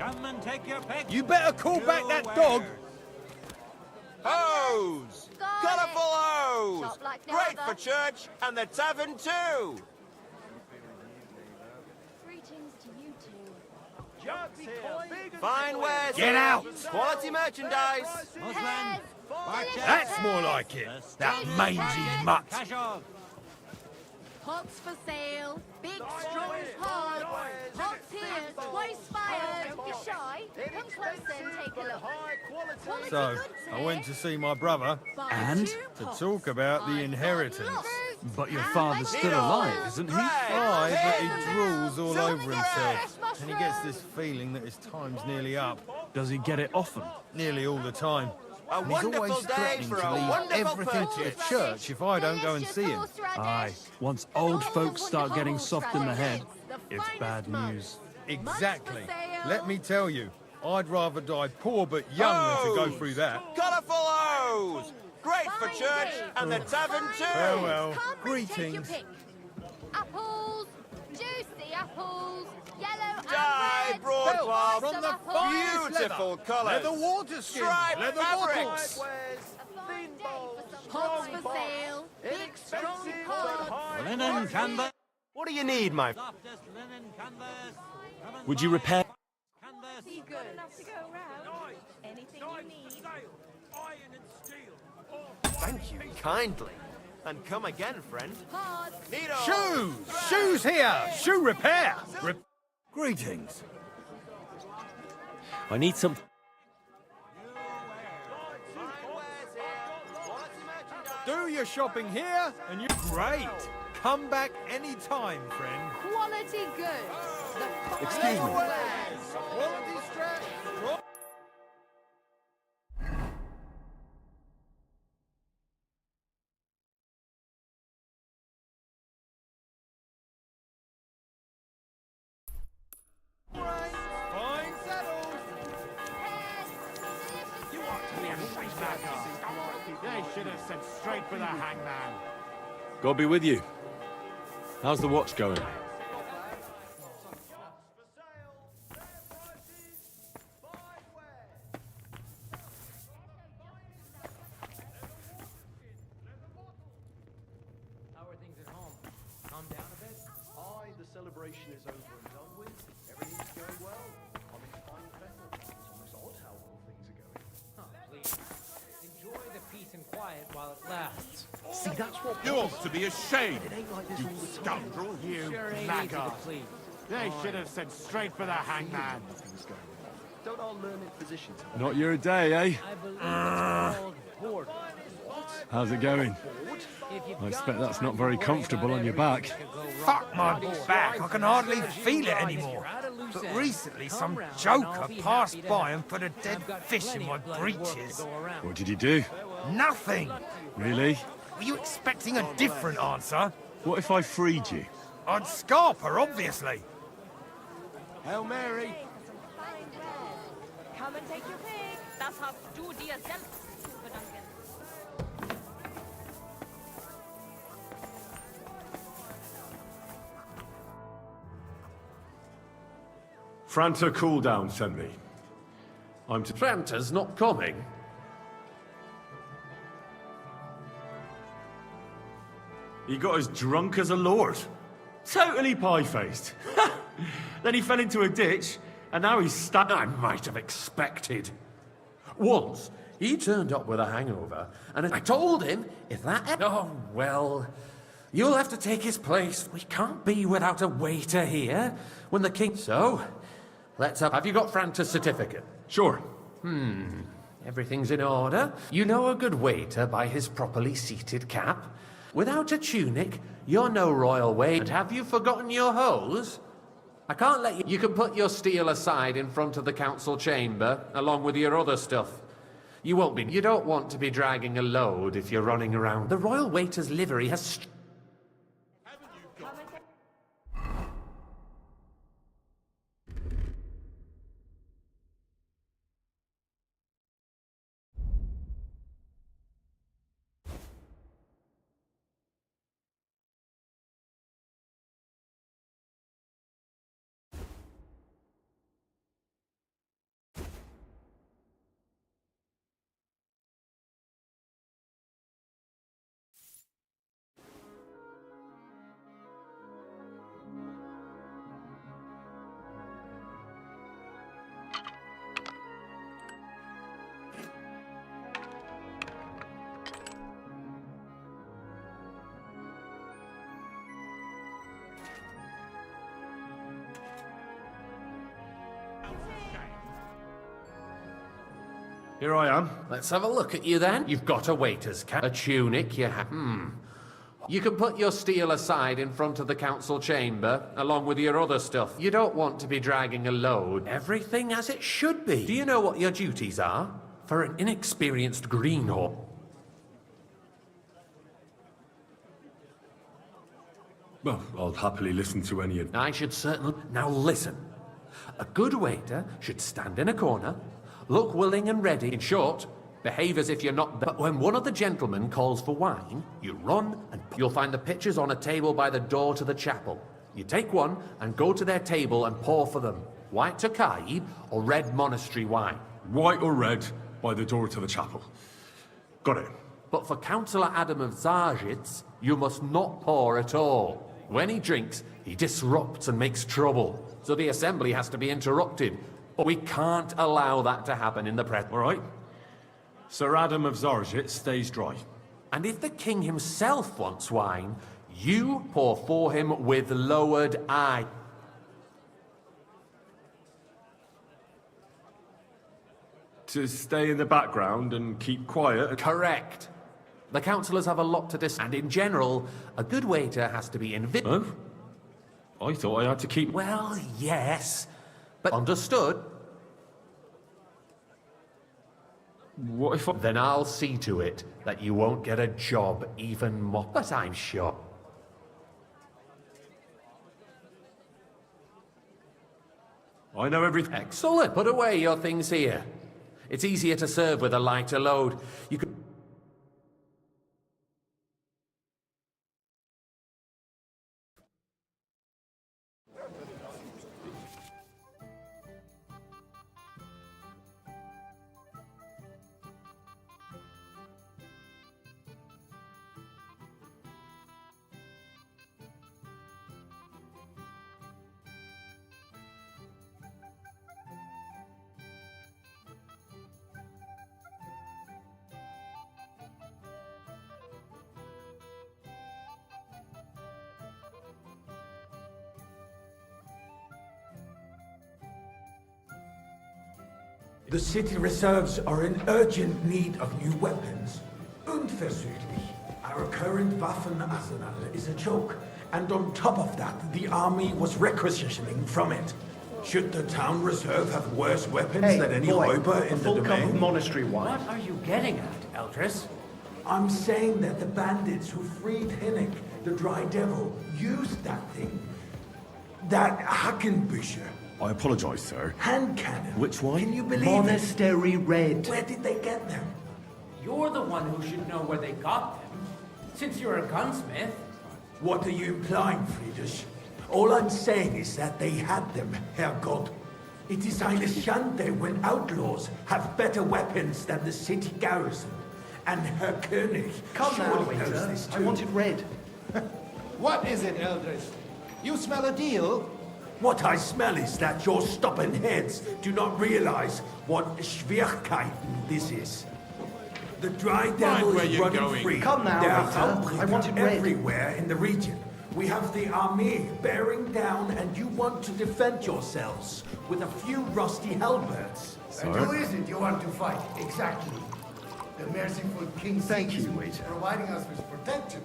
Come and take your pick. You better call back that dog. Hose! Colourful hose! Shop like no Great other. for church and the tavern too! Greetings to you two. Fine wares Get here. out. Quality merchandise! Muslim. That's more like it. That mangy mutt. Cash off. Pots for sale. Big, strong pods. Pots here. Twice fired. Don't be shy. Come closer and take a look. Quality So, goods I here. went to see my brother Buy And? 2 to pots. talk about the I've got inheritance. lots. But your father's still alive, isn't he? Aye, but he drools all over Fresh himself. And he gets mushrooms. this feeling that his time's nearly up. Does he get it often? Nearly all the time. A And he's wonderful always day threatening for to a leave wonderful everything to the purchase. church if I don't go and see him. Aye. Once old folks start getting soft in the head, it's bad news. Exactly. Let me tell you, I'd rather die poor but young than to go through that. Colourful hose! Great for church and the tavern too! Farewell. Come and take your Greetings. pick. Apples, juicy apples, yellow Dye, and red. broadcloth, From the finest beautiful colours! Leather water skin. Striped Leather fabrics! bottles. A fine day for some pots for sale. Big strong pods. Linen canvas. What do you need, my Softest linen canvas. Come and Would you buy repair? Canvas. Be good enough to go around. Anything you need. Thank you kindly. And come again, friend. Pods. Needle! Shoes! Shoes here! Shoe repair! Greetings. I need some. Do your shopping here and you... Great! Come back any time, friend. Quality goods. The Excuse me. finest wares. Quality strap. Fine saddles. You want to be They should have sent straight for the hangman. God be with you. How's the watch going? How are things at home? Calm down a bit? Aye, the celebration is over and done with. Everything's going well. I'm in fine fettle. It's almost odd how well things are going. Oh, please. Enjoy the peace and quiet while it lasts. See, that's what You ought to be ashamed, it ain't like this you all the time. scoundrel, you Sure ain't easy to blackguard. please. They should have sent straight for the hangman. Nothing's going well. Don't our learned physicians have Not your day, eh? I believe it's called boredom. How's it going? If you've I expect got that's not time, very you worry comfortable about on your everything back. that could go wrong. Fuck my back, I can hardly Because you feel it realize anymore. you're at a loose But end. recently Come some round and joker I'll be passed happy to by help. and put a dead I've got fish in plenty my of bloody work to breeches. go around. What did you do? Nothing! Really? Were you expecting a different answer? What if I freed you? I'd scarp her, obviously. Hail Mary. Come and take your pick. Das hast du dir selbst zu verdanken. Franta Cooldown sent me. I'm to... Franta's not coming. He got as drunk as a lord. Totally pie-faced. Then he fell into a ditch, and now he's stuck... I might have expected. Once, he turned up with a hangover, and I told him if that... Oh, well, you'll have to take his place. We can't be without a waiter here when the king... So, let's have... Have you got Franta's certificate? Sure. Everything's in order. You know a good waiter by his properly seated cap. Without a tunic, you're no royal waiter. And have you forgotten your hose? I can't let you... You can put your steel aside in front of the council chamber, along with your other stuff. You won't be... You don't want to be dragging a load if you're running around. The royal waiter's livery has... Here I am. Let's have a look at you then. You've got a waiter's cap, a tunic, you have. You can put your steel aside in front of the council chamber, along with your other stuff. You don't want to be dragging a load. Everything as it should be. Do you know what your duties are? For an inexperienced greenhorn. Well, I'll happily listen to any of... I should certainly... Now listen. A good waiter should stand in a corner, look willing and ready. In short, behave as if you're not there. But when one of the gentlemen calls for wine, you run and... You'll find the pitchers on a table by the door to the chapel. You take one and go to their table and pour for them. White Tokai or red monastery wine. White or red by the door to the chapel. Got it. But for Councillor Adam of Zarzhitz, you must not pour at all. When he drinks, he disrupts and makes trouble. So the assembly has to be interrupted. We can't allow that to happen in the present. All right. Sir Adam of Zarzhitz stays dry. And if the king himself wants wine, you pour for him with lowered eye. To stay in the background and keep quiet? Correct. The councillors have a lot to decide, and in general, a good waiter has to be invisible. Oh? I thought I had to keep... Well, yes, but understood. What if I... Then I'll see to it that you won't get a job even more. But I'm sure. I know everything. Excellent. Put away your things here. It's easier to serve with a lighter load. You could... The city reserves are in urgent need of new weapons. Unversöhnlich. Our current Waffenarsenal is a joke, and on top of that, the army was requisitioning from it. Should the town reserve have worse weapons than any Räuber in the domain? Monastery wine. What are you getting at, Eldris? I'm saying that the bandits who freed Hinnick, the Dry Devil, used that thing. That Hackenbücher. I apologize, sir. Hand cannon. Which one? Can you believe Monastery it? Red. Where did they get them? You're the one who should know where they got them, since you're a gunsmith. What are you implying, Friedrich? All I'm saying is that they had them, Herrgott. It is eine Schande when outlaws have better weapons than the city garrison. And Herr König surely knows this too. I want it red. What is it, Eldris? You smell a deal? What I smell is that your stubborn heads do not realize what Schwierigkeiten this is. The Dry Devil is running free. Come now, there are waiter. I want it red. everywhere in the region. We have the army bearing down, and you want to defend yourselves with a few rusty halberds. And who is it you want to fight, exactly? The merciful King is providing us with protection,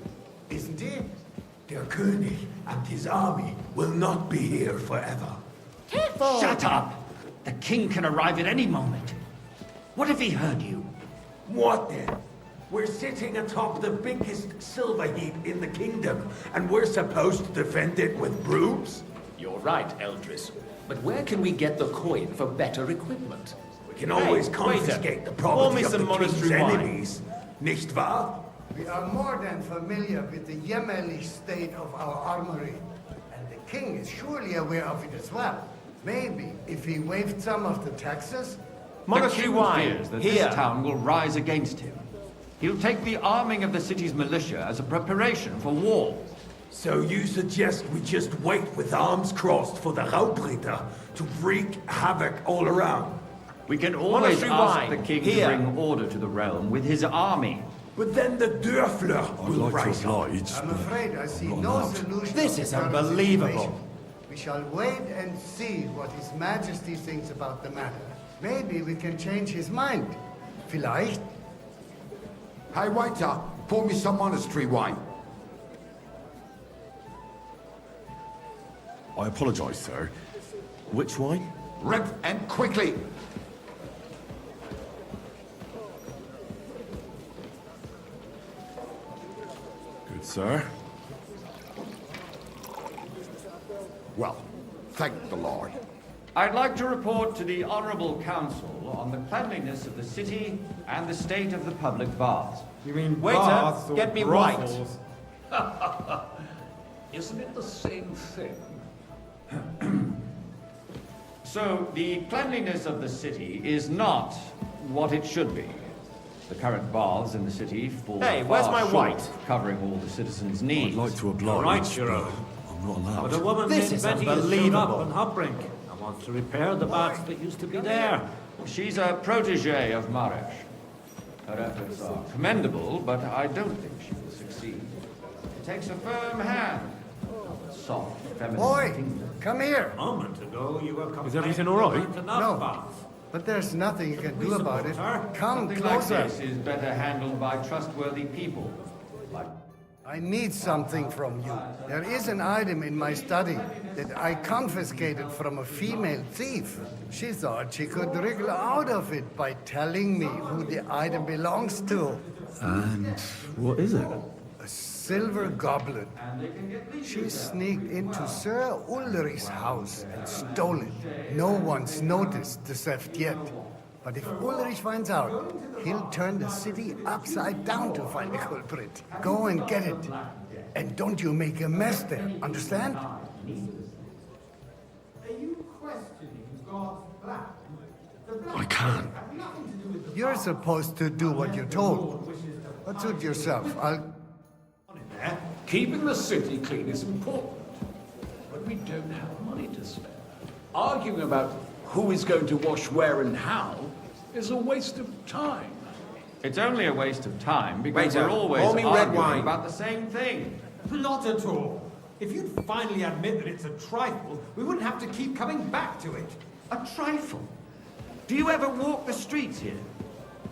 isn't he? Der König and his army will not be here forever. Shut up! The king can arrive at any moment. What if he heard you? What then? We're sitting atop the biggest silver heap in the kingdom, and we're supposed to defend it with brooms? You're right, Eldris. But where can we get the coin for better equipment? We can always confiscate the property of the king's enemies, nicht wahr? We are more than familiar with the Yemenish state of our armory, and the king is surely aware of it as well. Maybe if he waived some of the taxes. Monastery wine fears that this town will rise against him. He'll take the arming of the city's militia as a preparation for war. So you suggest we just wait with arms crossed for the Raubritter to wreak havoc all around? We can always ask the king to bring order to the realm with his army. But then the Dörfler will rise up. I'm afraid I see no solution. This is to the current unbelievable. situation. We shall wait and see what His Majesty thinks about the matter. Maybe we can change his mind. Vielleicht? Hey, waiter, pour me some monastery wine. I apologise, sir. Which wine? Red and quickly. Good, sir. Well, thank the Lord. I'd like to report to the Honourable Council on the cleanliness of the city and the state of the public baths. You mean Waiter, baths or get me white. brothels? Isn't it the same thing? So, the cleanliness of the city is not what it should be. The current baths in the city fall Hey, where's far my short white? of covering all the citizens' needs. I'd like to oblige, Right, but Jerome. I'm not allowed. But a woman This named is Betty has showed unbelievable. up in Hubbrink and wants to repair the baths that used to be there. She's a protege of Maresh. Her efforts are commendable, but I don't think she will succeed. It takes a firm hand. A soft, feminine Boy, kingdom. come here. A moment ago, you were complaining Is everything all right? there weren't enough No. baths. But there's nothing you can do about it. Her? Come Something like closer. this is better handled by trustworthy people. Like I need something from you. There is an item in my study that I confiscated from a female thief. She thought she could wriggle out of it by telling me who the item belongs to. And what is it? A silver goblet. She sneaked into Sir Ulrich's house and stole it. No one's noticed the theft yet. But if Ulrich finds out, he'll turn the city upside down to find the culprit. Go and get it. And don't you make a mess there, understand? I can't. You're supposed to do what you're told. But suit yourself. Keeping the city clean is important, but we don't have money to spare. Arguing about who is going to wash where and how is a waste of time. It's only a waste of time because Waiter, we're always pour me red arguing wine. about the same thing. Not at all. If you'd finally admit that it's a trifle, we wouldn't have to keep coming back to it. A trifle? Do you ever walk the streets here?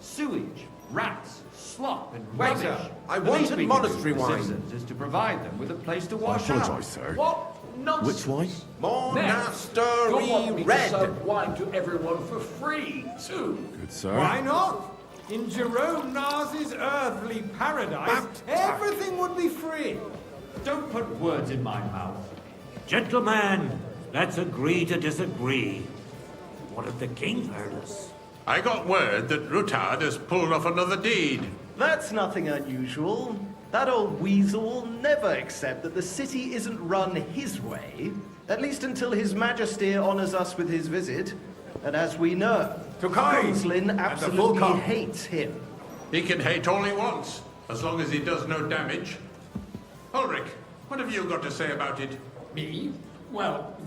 Sewage, rats, slop, and Waiter, rubbish. I The least wanted we can do monastery for wine. citizens is to provide them with a place to I wash apologise, out. sir. What nonsense! Which wine? You want me to Red. serve wine to everyone for free, too? Good, sir. Why not? In Jerome Nas's earthly paradise, everything would be free. Don't put words in my mouth. Gentlemen, let's agree to disagree. What if the king heard us? I got word that Rutard has pulled off another deed. That's nothing unusual. That old weasel will never accept that the city isn't run his way, at least until His Majesty honors us with his visit. And as we know, Gonslin absolutely hates him. He can hate all he wants, as long as he does no damage. Ulrich, what have you got to say about it? Me? Well,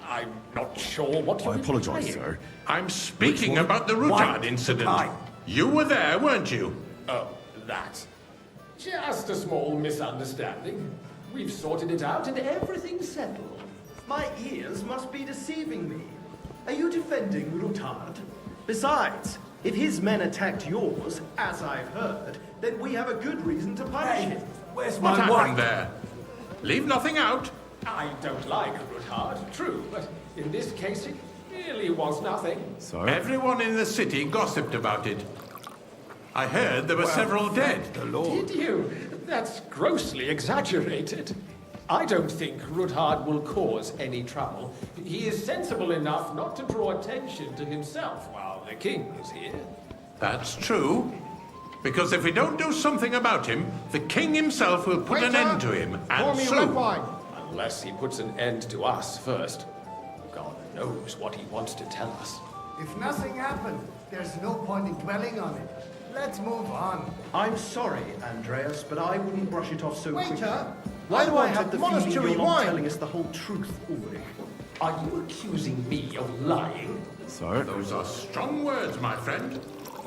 I'm not sure what you're I apologise, implying. sir. I'm speaking Which one? about the Rutard incident. You were there, weren't you? Oh, that. Just a small misunderstanding. We've sorted it out and everything's settled. My ears must be deceiving me. Are you defending Rutard? Besides, if his men attacked yours, as I've heard, then we have a good reason to punish him. Where's What my happened wife? there? Leave nothing out. I don't like Ruthard, true, but in this case it really was nothing. So? Everyone in the city gossiped about it. I heard there were several dead. Did you? That's grossly exaggerated. I don't think Ruthard will cause any trouble. He is sensible enough not to draw attention to himself while the king is here. That's true. Because if we don't do something about him, the king himself will put an end to him. And soon. Unless he puts an end to us first. God knows what he wants to tell us. If nothing happened, there's no point in dwelling on it. Let's move on. I'm sorry, Andreas, but I wouldn't brush it off so quickly. Waiter, Why do I have wanted the feeling monastery you're not wine. telling us the whole truth, Ulrich? Are you accusing me of lying? So? Those are strong words, my friend.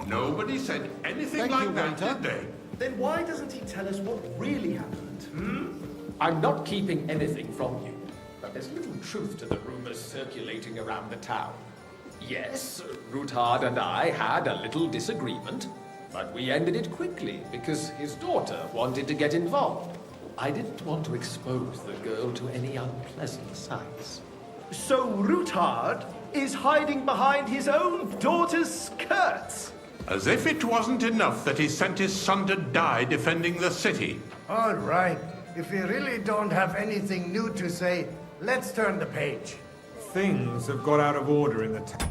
Nobody said anything like that, did they? Then why doesn't he tell us what really happened? I'm not keeping anything from you, but there's little truth to the rumors circulating around the town. Yes, Ruthard and I had a little disagreement, but we ended it quickly because his daughter wanted to get involved. I didn't want to expose the girl to any unpleasant sights. So Ruthard is hiding behind his own daughter's skirts. As if it wasn't enough that he sent his son to die defending the city. All right. If we really don't have anything new to say, let's turn the page. Things have got out of order in the town.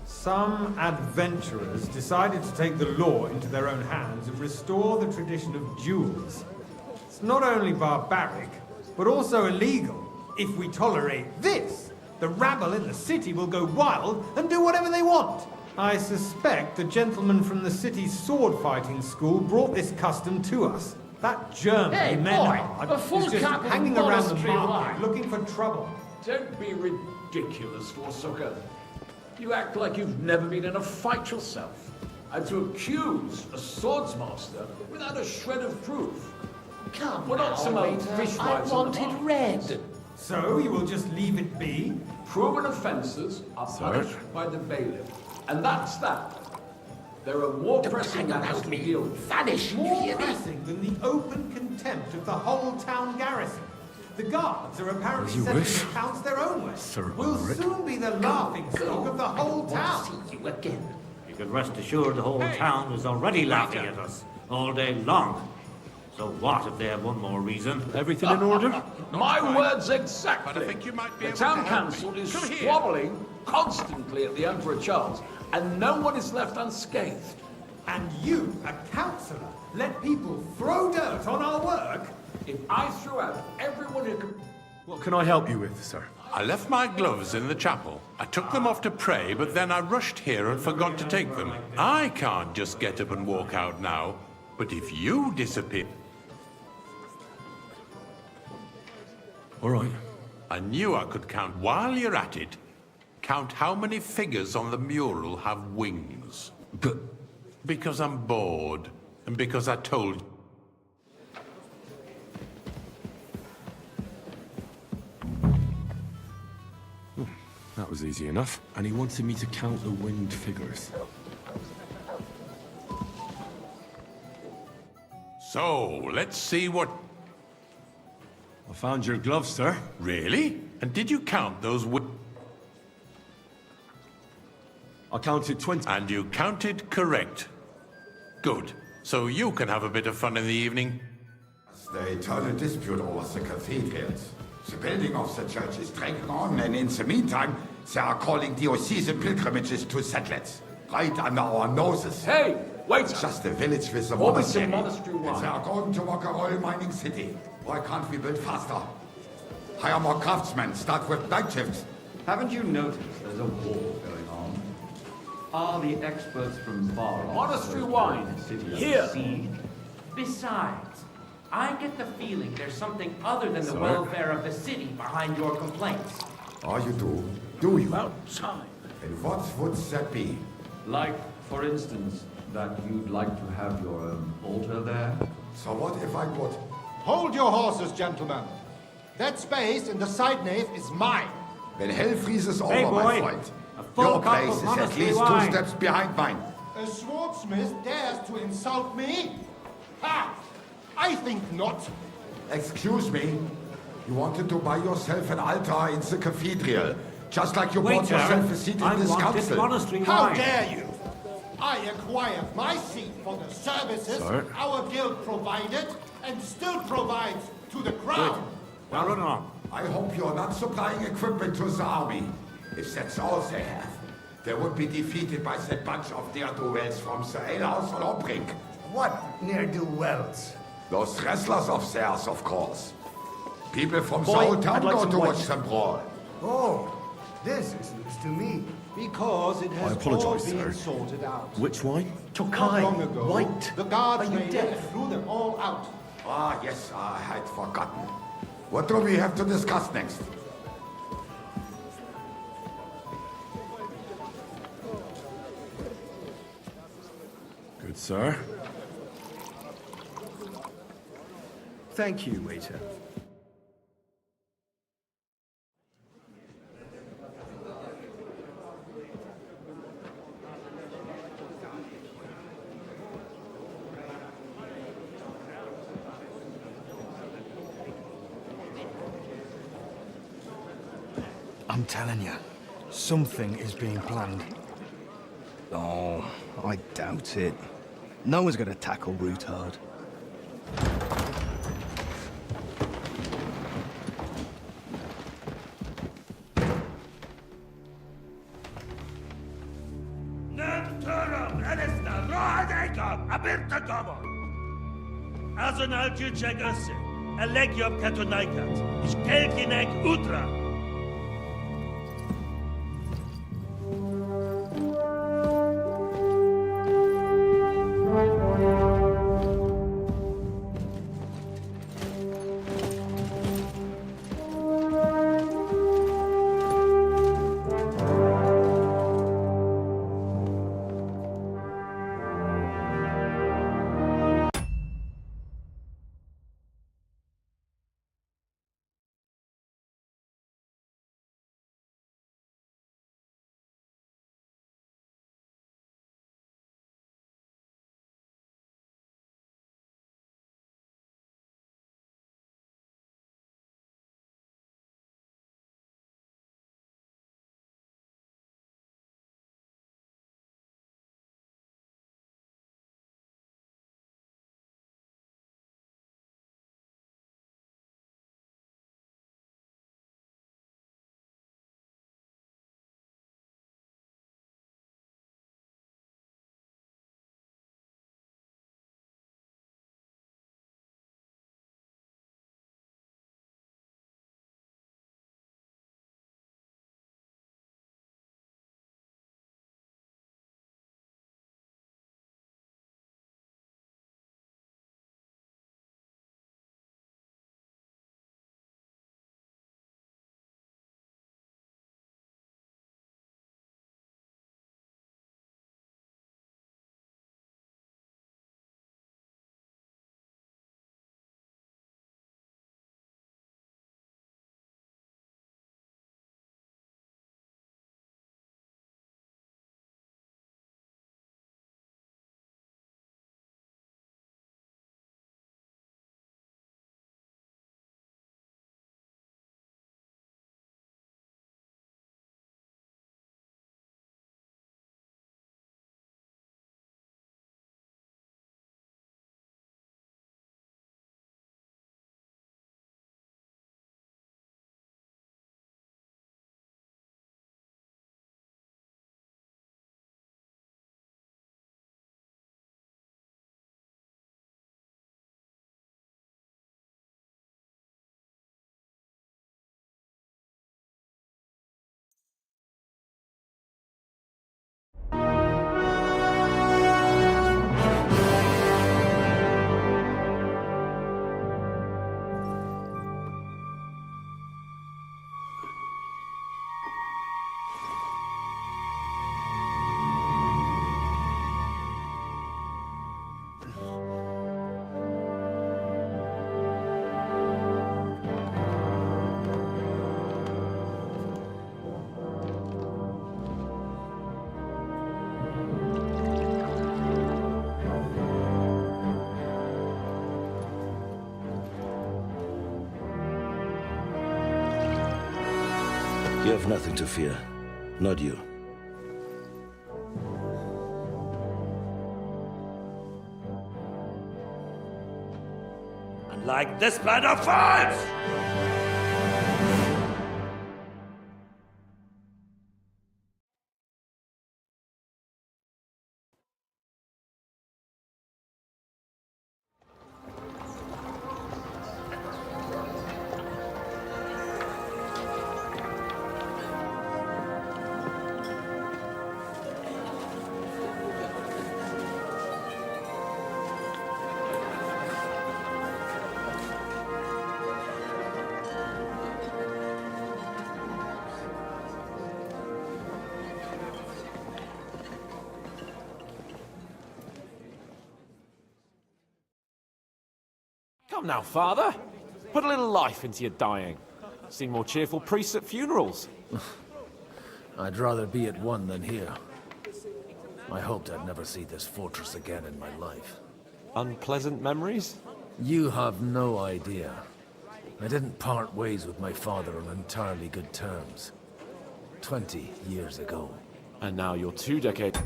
Some adventurers decided to take the law into their own hands and restore the tradition of duels. It's not only barbaric, but also illegal. If we tolerate this, the rabble in the city will go wild and do whatever they want. I suspect the gentleman from the city's sword-fighting school brought this custom to us. That German Hey, boy, Menard a full is just cap of hanging around the monastery market wine. looking for trouble. Don't be ridiculous, Forsucker. You act like you've never been in a fight yourself. And to accuse a swordsmaster without a shred of proof. Come We're not some old fishwives I on the wanted mark. red. So you will just leave it be? Proven offences are punished by the bailiff. And that's that. There are more pressing matters to deal with. Vanish, More pressing than the open contempt of the whole town garrison. The guards are apparently As you settling wish, accounts their own way. Sir We'll Ulrich. soon be the laughing stock of the whole town. See you again. You can rest assured the whole town is already laughing at us all day long. So what if they have one more reason? Everything in order? My words exactly. But I think you might be The able town to help me. council is Come here. squabbling constantly at the Emperor Charles, and no one is left unscathed. And you, a councillor, let people throw dirt on our work? If I threw out everyone who could... What can I help you with, sir? I left my gloves in the chapel. I took them off to pray, but then I rushed here and forgot to take them. I can't just get up and walk out now. But if you disappear... All right. I knew I could count. While you're at it, count how many figures on the mural have wings. But... Because I'm bored, and because I told... That was easy enough. And he wanted me to count the winged figures. So, let's see what... I found your gloves, sir. Really? And did you count those I counted 20. And you counted correct. Good. So you can have a bit of fun in the evening. The eternal dispute over the cathedrals. The building of the church is dragging on, and in the meantime, they are calling diocesan pilgrimages to settlers. Right under our noses. Hey, wait! Just a village with a What was the monastery. monastery And wine? they are going to work a oil mining city. Why can't we build faster? Hire more craftsmen, start with night shifts. Haven't you noticed there's a war going on? Are the experts from Varos... Monastery wine. Here. Siege? Besides, I get the feeling there's something other than the Sir? welfare of the city behind your complaints. Oh, you do? Do you? About time. And what would that be? Like, for instance, that you'd like to have your own altar there? So what if I would? Hold your horses, gentlemen. That space in the side nave is mine. When hell freezes over, Hey, my boy. friend, A full your cup place of is at monastery least wine. 2 steps behind mine. A swordsmith dares to insult me? Ha! I think not. Excuse me. You wanted to buy yourself an altar in the cathedral, just like you bought Waiter, yourself a seat I in this want this council. monastery How wine. dare you? I acquired my seat for the services Sir? our guild provided and still provides to the crown. Now run on. I hope you're not supplying equipment to the army. If that's all they have, they would be defeated by that bunch of ne'er-do-wells from the alehouse on Obrink. What ne'er-do-wells? Those wrestlers of theirs, of course. People from the Boy, whole town I'd like go some to white. watch them brawl. Oh, this is news to me. Because it has apologise, all sir. been sorted out. Which wine? Not long ago, white. the guards Are you came in deaf? and threw them all out. Ah, yes, I had forgotten. What do we have to discuss next? Good, sir. Thank you, waiter. I'm telling you, something is being planned. Oh, I doubt it. No one's gonna tackle Ruthard. Azonal Gyurcsák össze! A legjobb katonákat, és kelkinek útra! have nothing to fear. Not you. And like this man of fights! Come now, Father. Put a little life into your dying. Seen more cheerful priests at funerals. I'd rather be at one than here. I hoped I'd never see this fortress again in my life. Unpleasant memories? You have no idea. I didn't part ways with my father on entirely good terms. 20 years ago. And now you're 2 decades...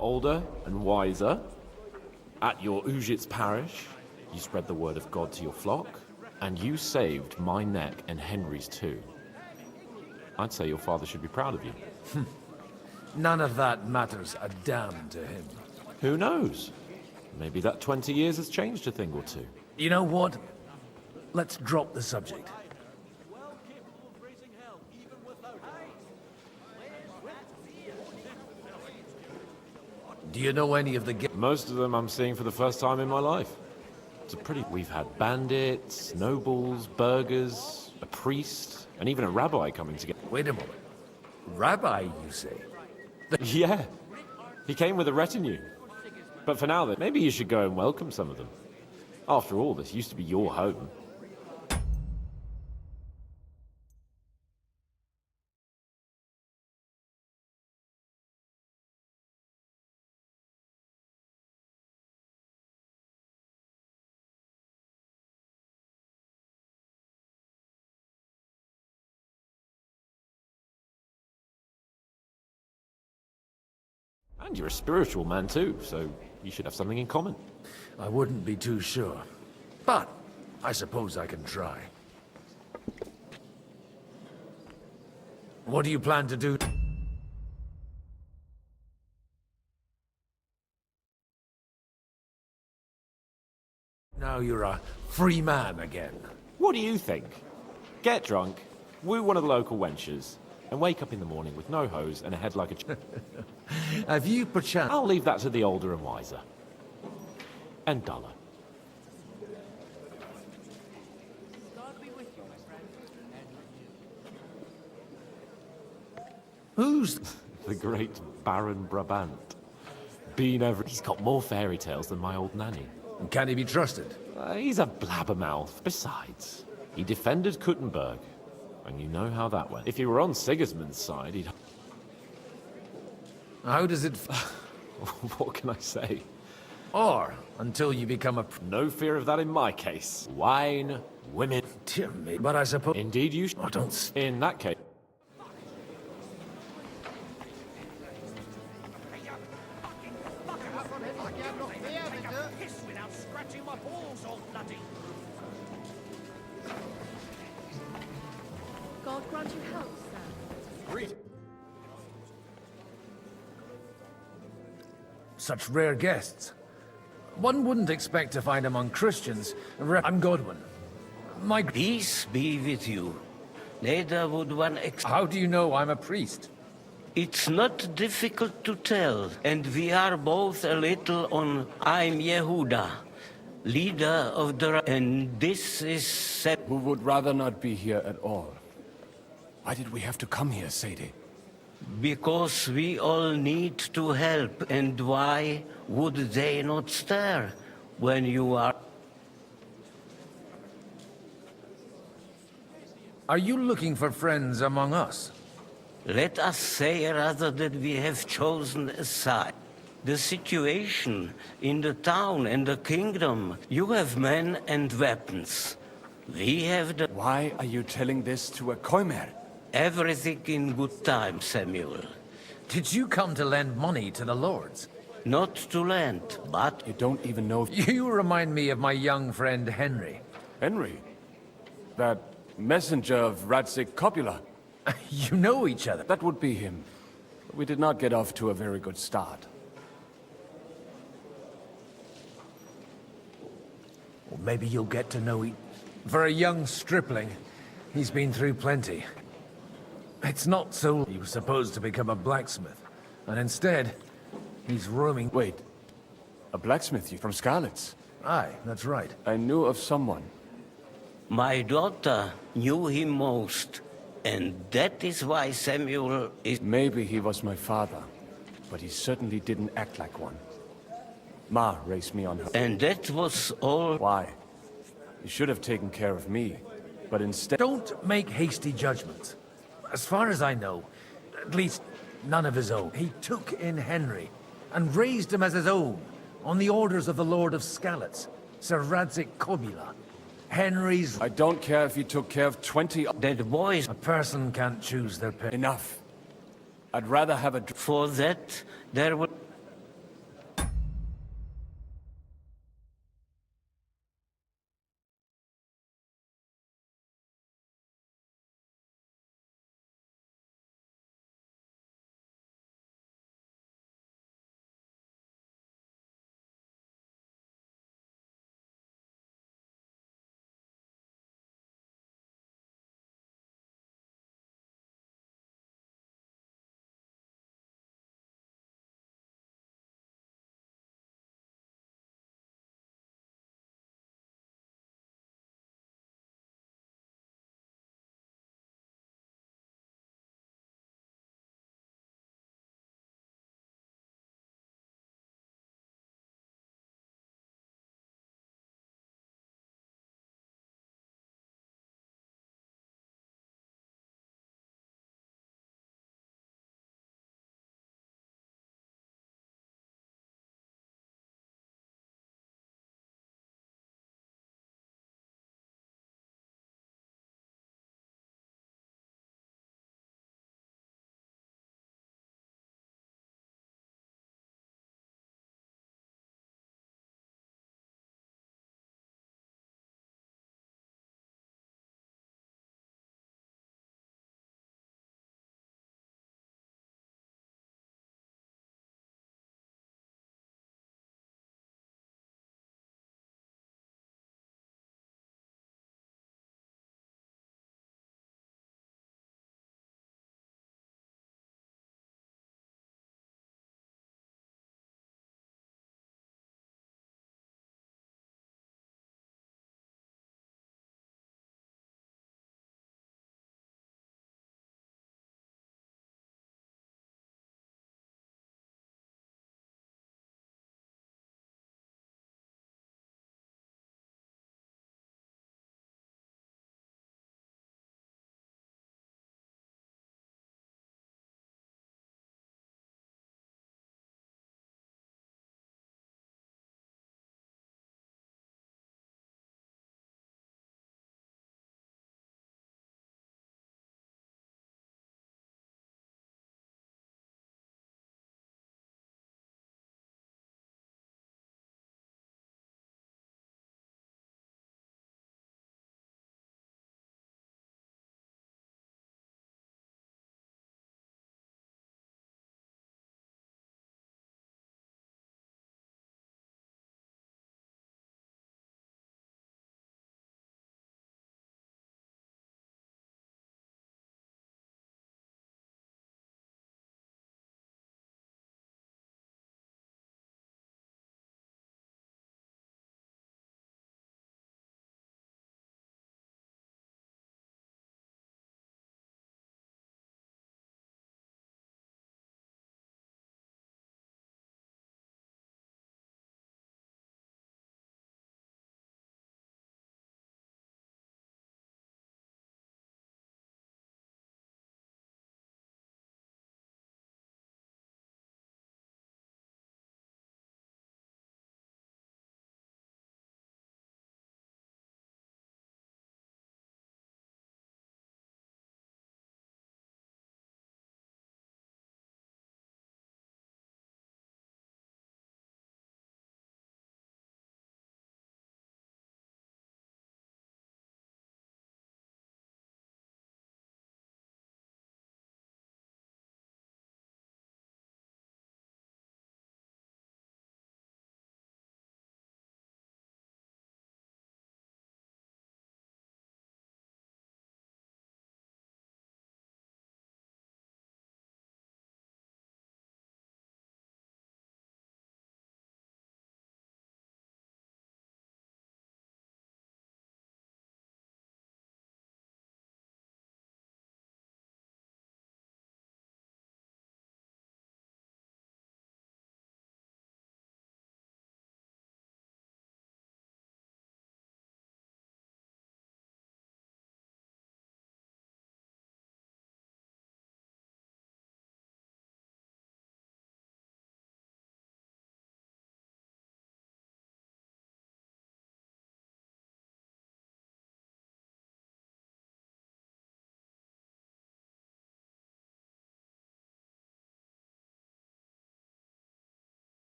older and wiser. At your Ujitz parish, you spread the word of God to your flock, and you saved my neck and Henry's too. I'd say your father should be proud of you. None of that matters a damn to him. Who knows? Maybe that 20 years has changed a thing or two. You know what? Let's drop the subject. Do you know any of the... Most of them I'm seeing for the first time in my life. It's a pretty... We've had bandits, nobles, burghers, a priest, and even a rabbi coming together. Wait a moment. Rabbi, you say? Yeah. He came with a retinue. But for now, then, maybe you should go and welcome some of them. After all, this used to be your home. And you're a spiritual man too, so you should have something in common. I wouldn't be too sure. But I suppose I can try. What do you plan to do? Now you're a free man again. What do you think? Get drunk, woo one of the local wenches, and wake up in the morning with no hose and a head like a... Have you perchance... I'll leave that to the older and wiser. And duller. Who's... The great Baron Brabant. Been ever... He's got more fairy tales than my old nanny. Can he be trusted? He's a blabbermouth. Besides, he defended Kuttenberg, and you know how that went. If he were on Sigismund's side, he'd... How does it... What can I say? Or, until you become a... No fear of that in my case. Wine, women... Dear me, but I suppose... Indeed you should. Oh, don't... In that case... God grant you health, sir. Great. Such rare guests. One wouldn't expect to find among Christians. I'm Godwin. My... Peace be with you. Neither would one How do you know I'm a priest? It's not difficult to tell, and we are both a little on... I'm Yehuda, leader of the... And this is... Who would rather not be here at all. Why did we have to come here, Sadie? Because we all need to help, and why would they not stir when you are... Are you looking for friends among us? Let us say rather that we have chosen a side. The situation in the town and the kingdom, you have men and weapons. We have the... Why are you telling this to a Koimer? Everything in good time, Samuel. Did you come to lend money to the lords? Not to lend, but... You don't even know... You remind me of my young friend Henry. Henry? That messenger of Radzik Copula? You know each other. That would be him. We did not get off to a very good start. Or maybe you'll get to know For a young stripling, he's been through plenty. It's not so he was supposed to become a blacksmith, and instead, he's roaming... Wait, a blacksmith from Skalitz? Aye, that's right. I knew of someone. My daughter knew him most, and that is why Samuel is... Maybe he was my father, but he certainly didn't act like one. Ma raised me on her. And that was all... Why? He should have taken care of me, but instead... Don't make hasty judgments. As far as I know, at least none of his own. He took in Henry and raised him as his own on the orders of the Lord of Skalitz, Sir Radzik Kobila. Henry's... I don't care if he took care of 20... Dead boys... A person can't choose their parents. Enough. I'd rather have a... For that, there would...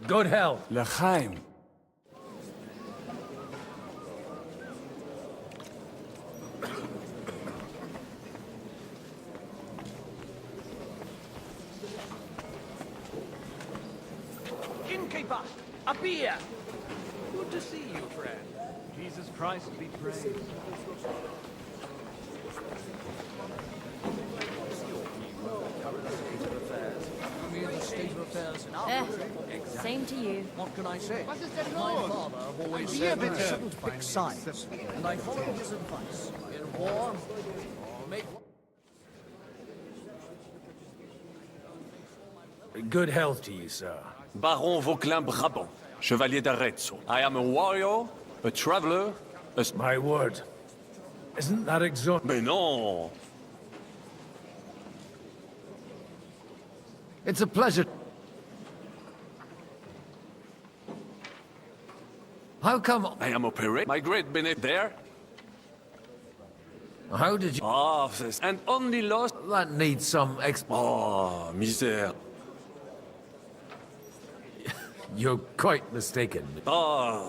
Good health. L'chaim. Innkeeper, a beer. Good to see you, friend. Jesus Christ be praised. Same to you. What can I say? My father always said you shouldn't pick sides, and I follow his advice. In war, make... Good health to you, sir. Baron Vauquelin Brabant, Chevalier d'Arezzo. I am a warrior, a traveler, a... My word. Isn't that exhausting? Mais non! It's a pleasure. How come... I am operated. My great Bennett there. How did you... Ah, and only lost... That needs some Oh, misère. You're quite mistaken. Ah,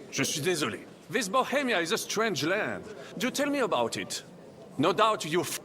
je suis désolé. This Bohemia is a strange land. Do tell me about it. No doubt you've...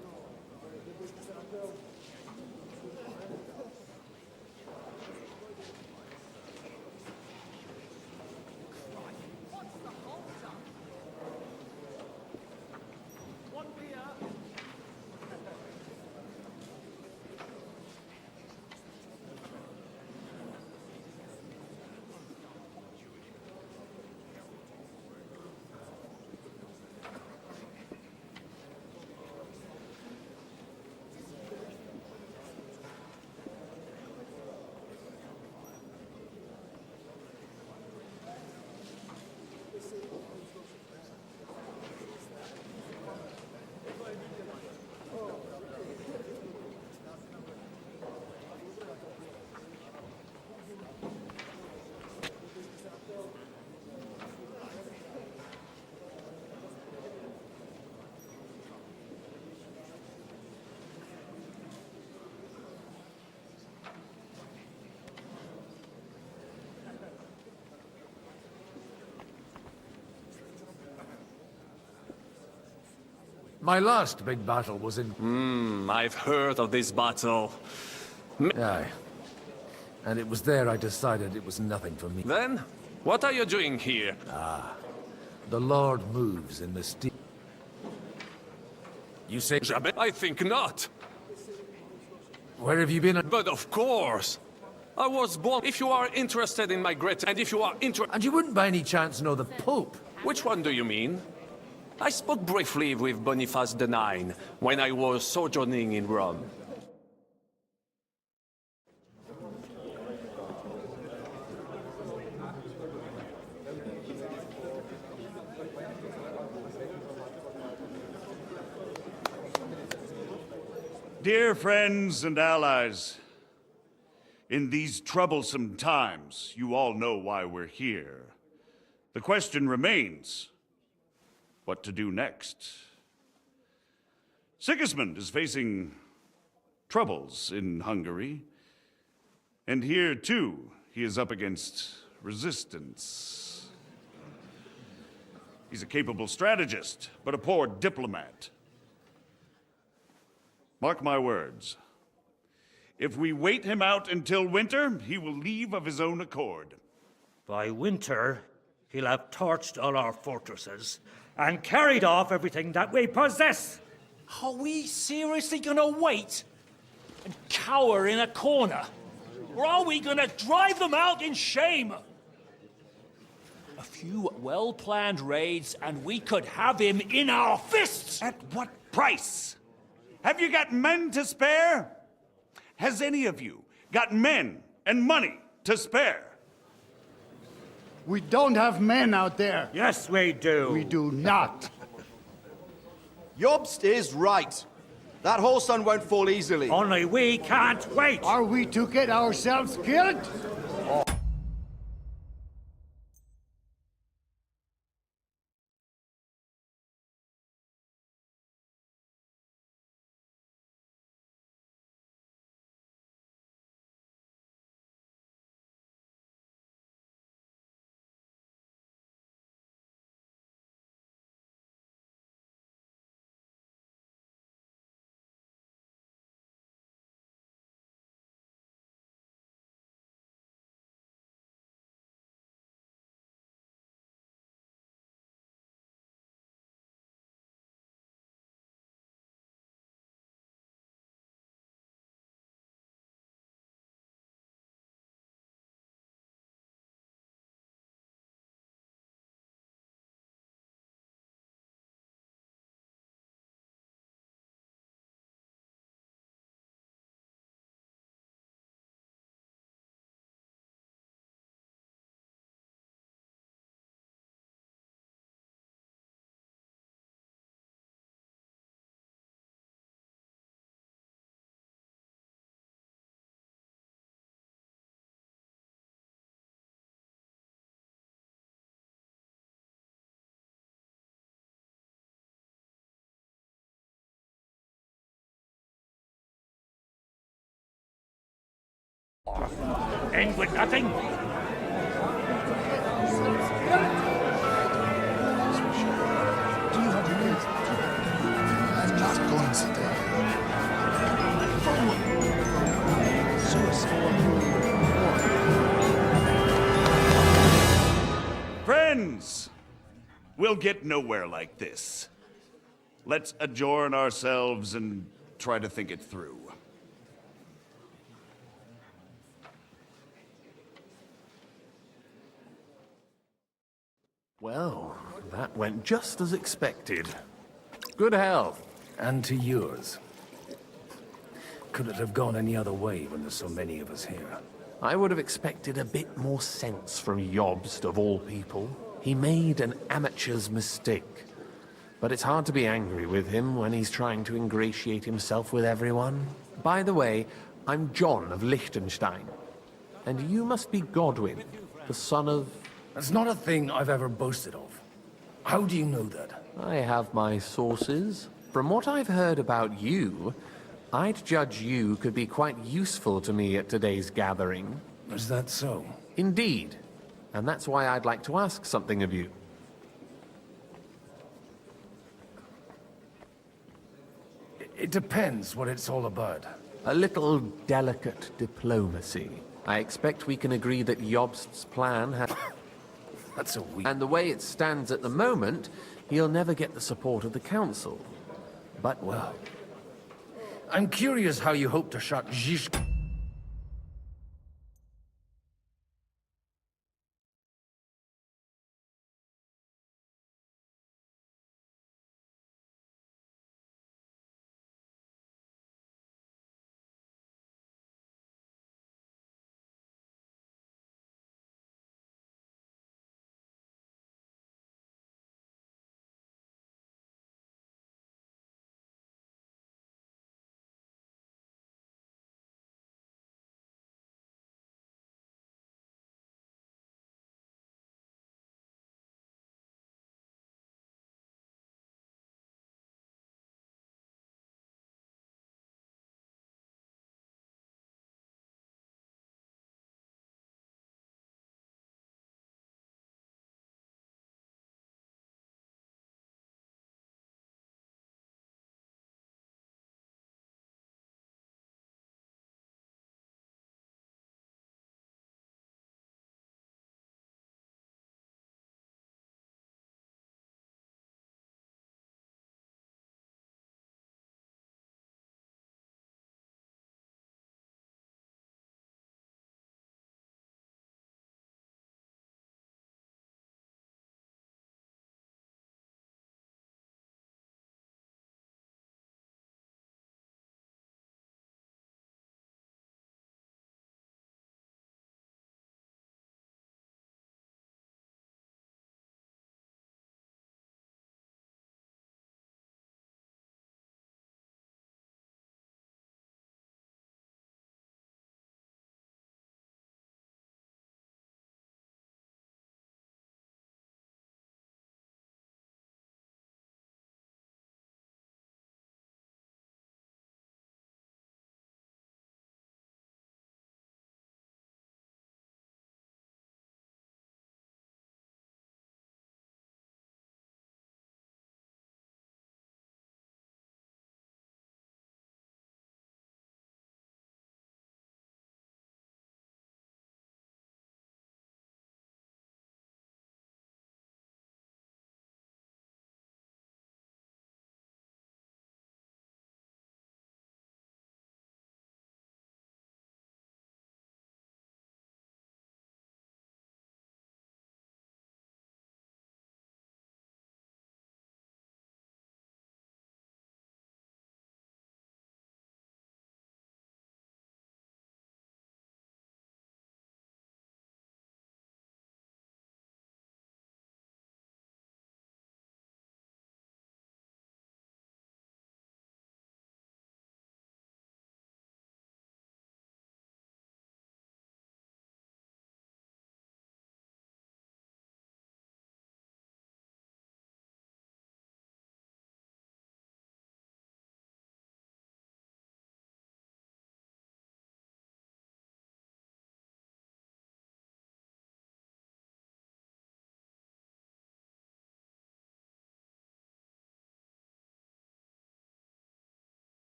My last big battle was in... I've heard of this battle. Aye. And it was there I decided it was nothing for me. Then, what are you doing here? The Lord moves in the steep... You say... Jamais? I think not. Where have you been? But of course. I was born... If you are interested in my great... And if you are interested... And you wouldn't by any chance know the Pope? Which one do you mean? I spoke briefly with Boniface IX when I was sojourning in Rome. Dear friends and allies, in these troublesome times, you all know why we're here. The question remains, what to do next? Sigismund is facing troubles in Hungary, and here, too, he is up against resistance. He's a capable strategist, but a poor diplomat. Mark my words. If we wait him out until winter, he will leave of his own accord. By winter, he'll have torched all our fortresses and carried off everything that we possess. Are we seriously gonna wait and cower in a corner? Or are we gonna drive them out in shame? A few well-planned raids and we could have him in our fists! At what price? Have you got men to spare? Has any of you got men and money to spare? We don't have men out there. Yes, we do. We do not. Jobst is right. That whole sun won't fall easily. Only we can't wait. Are we to get ourselves killed? End with nothing? Just consider. Friends! We'll get nowhere like this. Let's adjourn ourselves and try to think it through. Well, that went just as expected. Good health. And to yours. Could it have gone any other way when there's so many of us here? I would have expected a bit more sense from Jobst, of all people. He made an amateur's mistake. But it's hard to be angry with him when he's trying to ingratiate himself with everyone. By the way, I'm John of Liechtenstein. And you must be Godwin, the son of... That's not a thing I've ever boasted of. How do you know that? I have my sources. From what I've heard about you, I'd judge you could be quite useful to me at today's gathering. Is that so? Indeed. And that's why I'd like to ask something of you. It depends what it's all about. A little delicate diplomacy. I expect we can agree that Jobst's plan has... That's a weak... And the way it stands at the moment, he'll never get the support of the Council. But, well... I'm curious how you hope to shut Zizka...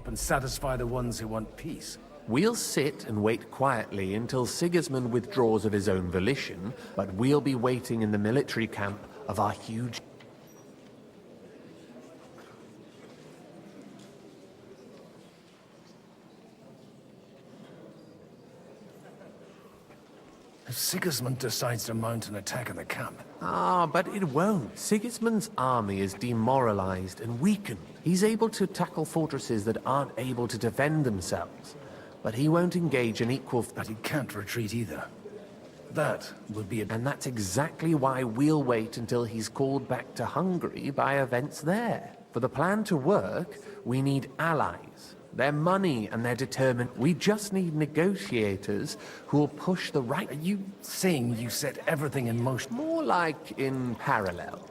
up and satisfy the ones who want peace. We'll sit and wait quietly until Sigismund withdraws of his own volition, but we'll be waiting in the military camp of our huge... If Sigismund decides to mount an attack on the camp... Ah, but it won't. Sigismund's army is demoralized and weakened. He's able to tackle fortresses that aren't able to defend themselves. But he won't engage an equal... But he can't retreat either. That would be a... And that's exactly why we'll wait until he's called back to Hungary by events there. For the plan to work, we need allies. Their money and their determined... We just need negotiators who'll push the right... Are you saying you set everything in motion? More like in parallel.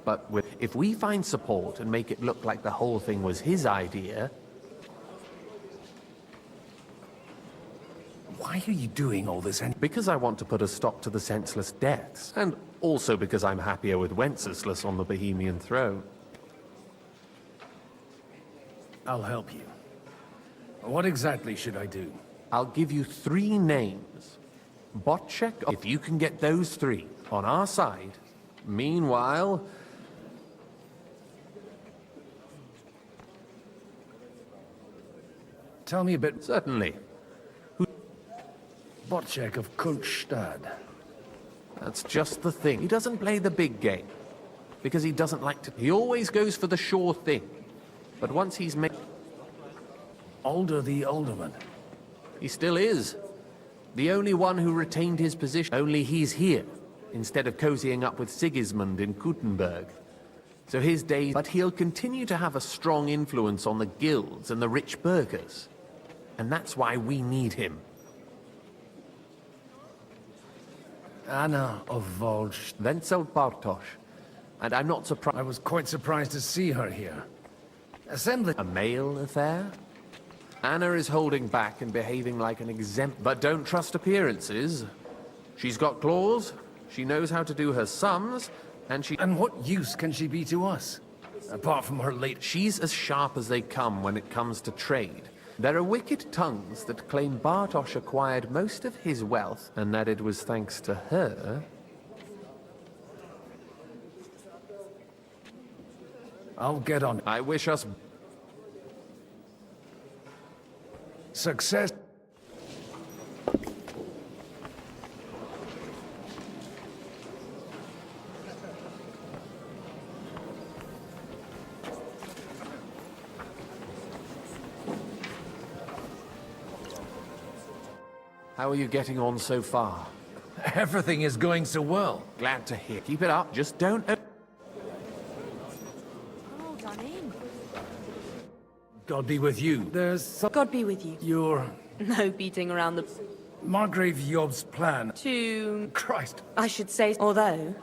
But if we find support and make it look like the whole thing was his idea... Why are you doing all this? Because I want to put a stop to the senseless deaths. And also because I'm happier with Wenceslas on the Bohemian throne. I'll help you. What exactly should I do? I'll give you 3 names. Bocek, if you can get those 3 on our side. Meanwhile... Tell me a bit... Certainly. Bocek of Kulstad. That's just the thing. He doesn't play the big game. Because he doesn't like to... He always goes for the sure thing. But once he's made... Alder the Alderman. He still is. The only one who retained his position. Only he's here, instead of cozying up with Sigismund in Kuttenberg. So his days... But he'll continue to have a strong influence on the guilds and the rich burghers. And that's why we need him. Anna of Volj. Wenzel Bartosz. And I'm not surprised... I was quite surprised to see her here. Assembly... A male affair? Anna is holding back and behaving like an exempt... But don't trust appearances. She's got claws, she knows how to do her sums, and she... And what use can she be to us? Apart from her late... She's as sharp as they come when it comes to trade. There are wicked tongues that claim Bartosz acquired most of his wealth, and that it was thanks to her... I'll get on. I wish us... Success. How are you getting on so far? Everything is going so well. Glad to hear. Keep it up. Just don't... Hold on in. God be with you. There's some... God be with you. Your... No beating around the... Margrave Yob's plan. To... Christ. I should say, although...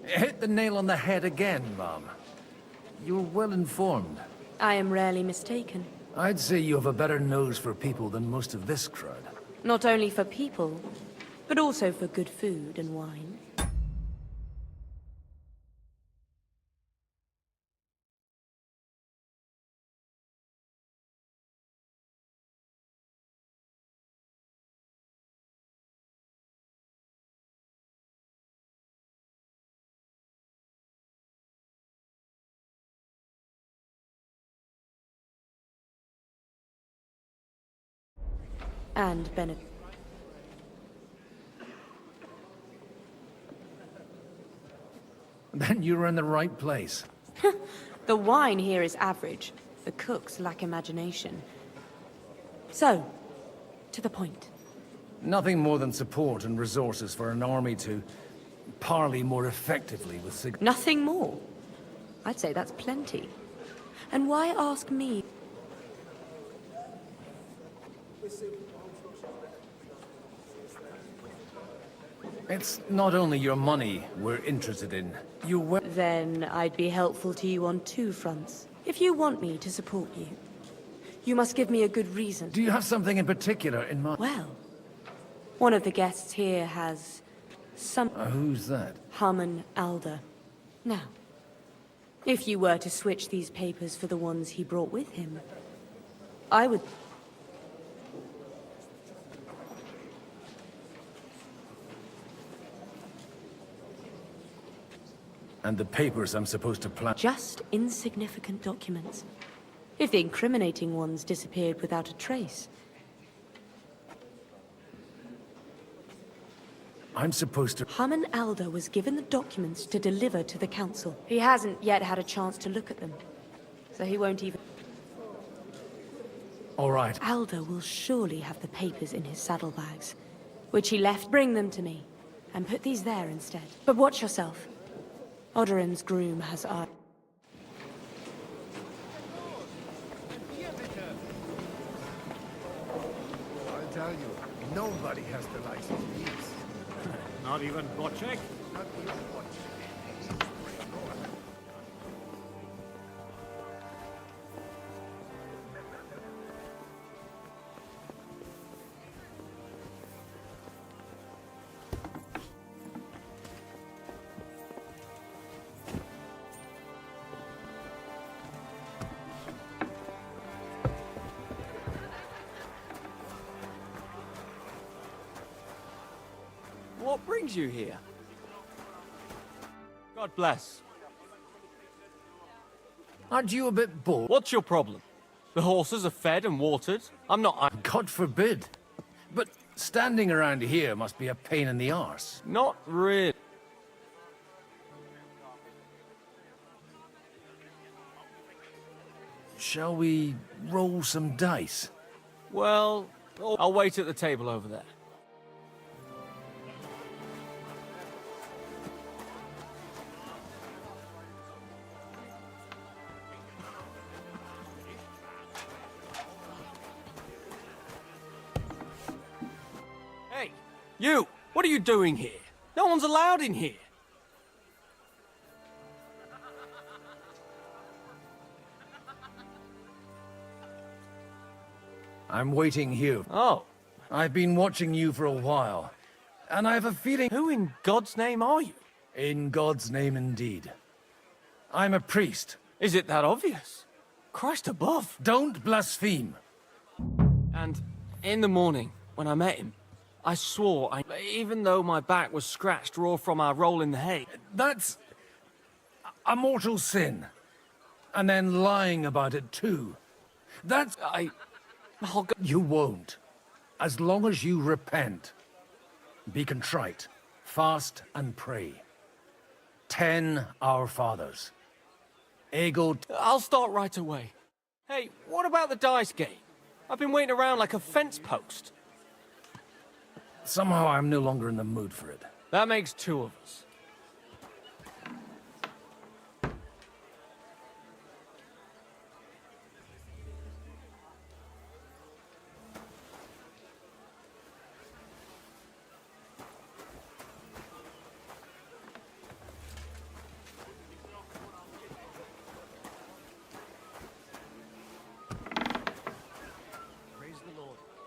Hit the nail on the head again, Mum. You're well informed. I am rarely mistaken. I'd say you have a better nose for people than most of this crowd. Not only for people, but also for good food and wine. And benefit. Then you're in the right place. The wine here is average. The cooks lack imagination. So, to the point. Nothing more than support and resources for an army to parley more effectively with Nothing more? I'd say that's plenty. And why ask me? It's not only your money we're interested in. Then I'd be helpful to you on 2 fronts. If you want me to support you, you must give me a good reason. Do you have something in particular in mind? Well, one of the guests here has some... Who's that? Harmon Alder. Now, If you were to switch these papers for the ones he brought with him, I would... And the papers I'm supposed to plan... Just insignificant documents. If the incriminating ones disappeared without a trace. I'm supposed to... Haman Alder was given the documents to deliver to the council. He hasn't yet had a chance to look at them, so he won't even... All right. Alder will surely have the papers in his saddlebags, which he left. Bring them to me, and put these there instead. But watch yourself. Odorin's groom has eyes. I'll tell you, nobody has the likes of these. Not even Wojciech? Not even Wojciech. What brings you here? God bless. Aren't you a bit bored? What's your problem? The horses are fed and watered. I'm not... God forbid. But standing around here must be a pain in the arse. Not really. Shall we roll some dice? Well, I'll wait at the table over there. Hey, you! What are you doing here? No one's allowed in here. I'm waiting here. Oh. I've been watching you for a while, and I have a feeling... Who in God's name are you? In God's name, indeed. I'm a priest. Is it that obvious? Christ above. Don't blaspheme. And in the morning, when I met him, I swore, even though my back was scratched raw from our roll in the hay. That's a mortal sin. And then lying about it, too. That's... You won't. As long as you repent. Be contrite. Fast and pray. 10 Our Fathers. Ego... I'll start right away. Hey, what about the dice game? I've been waiting around like a fence post. Somehow I'm no longer in the mood for it. That makes two of us.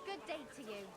Good day to you.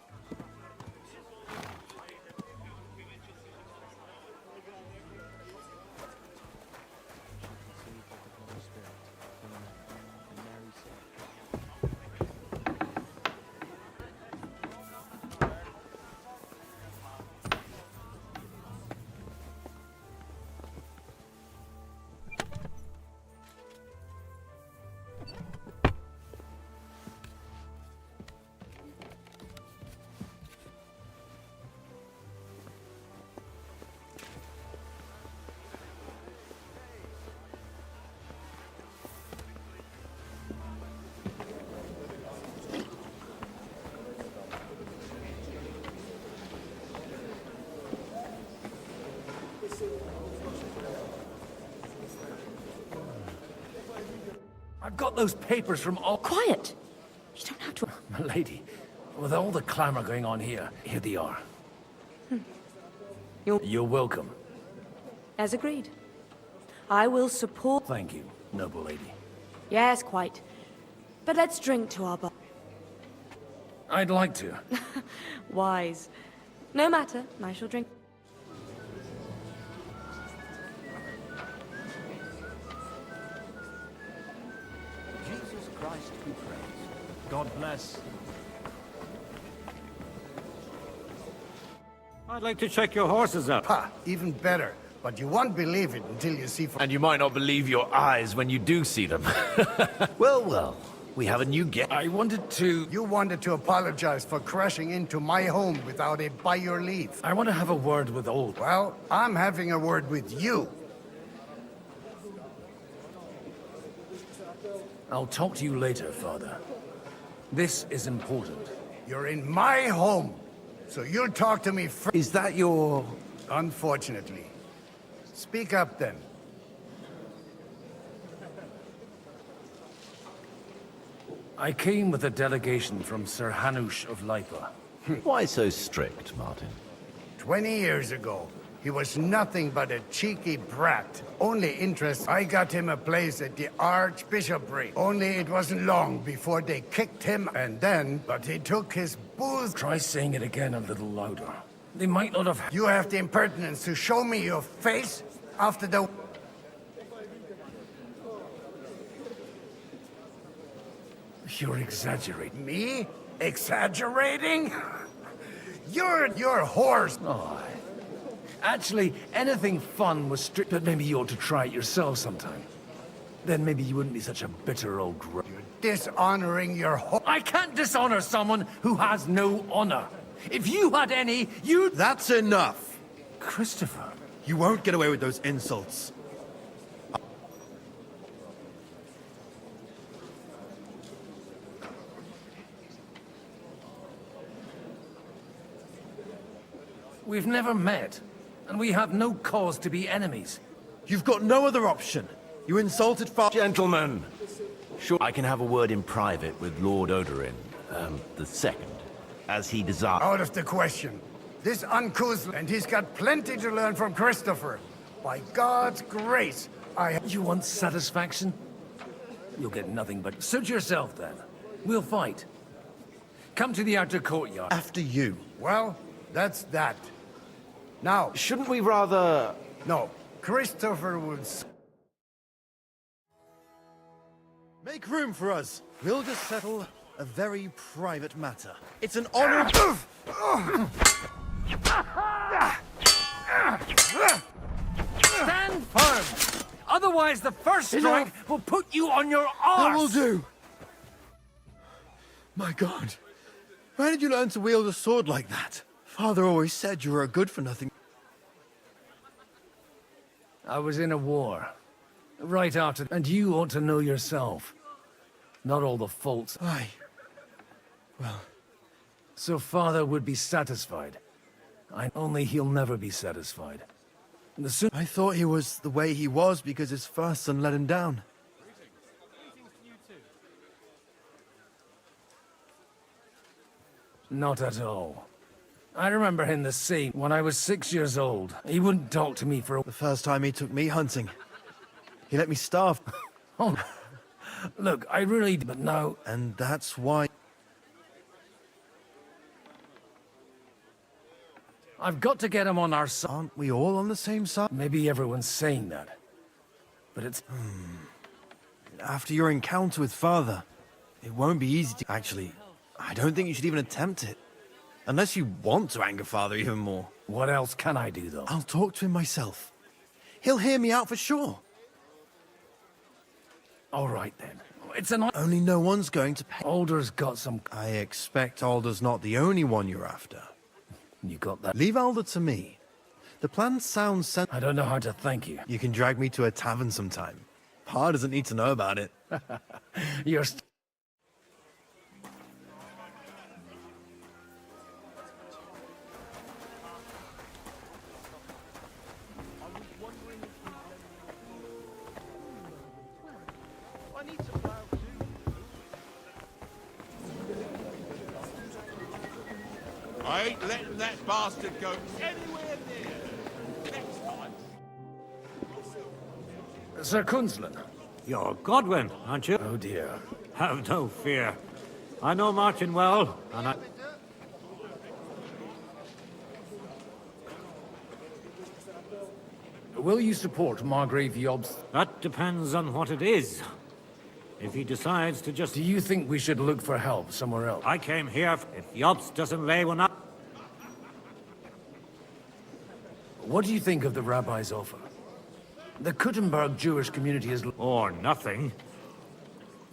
I've got those papers from all... Quiet! You don't have to... Milady, with all the clamor going on here, here they are. You're welcome. As agreed. I will support... Thank you, noble lady. Yes, quite. But let's drink to our... I'd like to. Wise. No matter, I shall drink... best of friends. God bless. I'd like to check your horses up. Ha! Even better. But you won't believe it until you see for... And you might not believe your eyes when you do see them. Well, well. We have a new guest. I wanted to... You wanted to apologize for crashing into my home without it by your leave. I want to have a word with Old. Well, I'm having a word with you. I'll talk to you later, Father. This is important. You're in my home, so you'll talk to me first. Is that your... Unfortunately. Speak up, then. I came with a delegation from Sir Hanush of Lipa. Why so strict, Martin? 20 years ago, he was nothing but a cheeky brat. Only interest, I got him a place at the Archbishopric. Only it wasn't long before they kicked him, and then, but he took his booth. Try saying it again a little louder. They might not have... You have the impertinence to show me your face after the... You're exaggerating. Me? Exaggerating? You're horse. Oh, actually, anything fun was strict, but maybe you ought to try it yourself sometime. Then maybe you wouldn't be such a bitter old You're dishonoring your I can't dishonor someone who has no honor. If you had any, you'd... That's enough! Christopher. You won't get away with those insults. We've never met, and we have no cause to be enemies. You've got no other option. You insulted Gentlemen, sure I can have a word in private with Lord Odorin, the second, as he desires. Out of the question. This uncouth, and he's got plenty to learn from Christopher. By God's grace, You want satisfaction? You'll get nothing but... Suit yourself, then. We'll fight. Come to the outer courtyard. After you. Well, that's that. Now... Shouldn't we rather... No. Christopher would... Make room for us. We'll just settle a very private matter. It's an honor... Stand firm! Otherwise, the first strike will put you on your arse! That will do! My God. Where did you learn to wield a sword like that? Father always said you were a good-for-nothing... I was in a war. Right after... And you ought to know yourself. Not all the faults. Aye. Well... So Father would be satisfied. Only he'll never be satisfied. I thought he was the way he was because his first son let him down. Not at all. I remember him the same when I was 6 years old. He wouldn't talk to me for The first time he took me hunting. He let me starve. Oh, look, I really... But now... And that's why... I've got to get him on our side. Aren't we all on the same side? Maybe everyone's saying that. But it's... After your encounter with Father, it won't be easy to... Actually, I don't think you should even attempt it. Unless you want to anger Father even more. What else can I do, though? I'll talk to him myself. He'll hear me out for sure. All right, then. It's an... Only no one's going to pay. Alder's got some... I expect Alder's not the only one you're after. You got that? Leave Alder to me. The plan sounds sensible. I don't know how to thank you. You can drag me to a tavern sometime. Pa doesn't need to know about it. You're... I ain't letting that bastard go anywhere near. Next time. Sir Kunzlin. You're Godwin, aren't you? Oh, dear. Have no fear. I know Martin well, and I... Will you support Margrave Yob's... That depends on what it is. If he decides to just... Do you think we should look for help somewhere else? I came here. If Jobst doesn't lay one up... What do you think of the rabbi's offer? The Kuttenberg Jewish community is... Or nothing.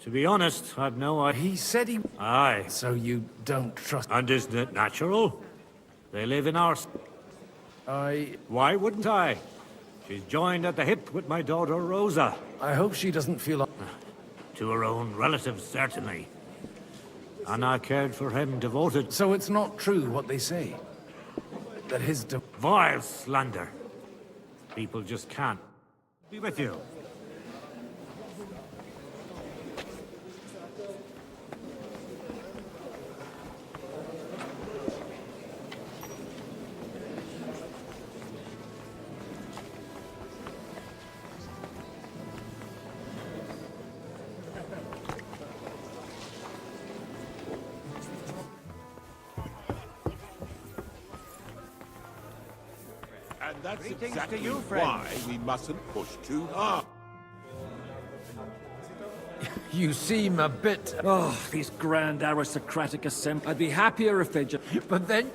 To be honest, I've no idea. He said he... Aye. So you don't trust... And isn't it natural? They live in our... Why wouldn't I? She's joined at the hip with my daughter Rosa. I hope she doesn't feel... To her own relatives, certainly. Anna cared for him devoted... So it's not true what they say? That his... Vile slander. People just can't. Be with you. And that's Greetings exactly to you, why we mustn't push too hard. You seem a bit... Oh, these grand aristocratic assemblies. I'd be happier if they just... But then...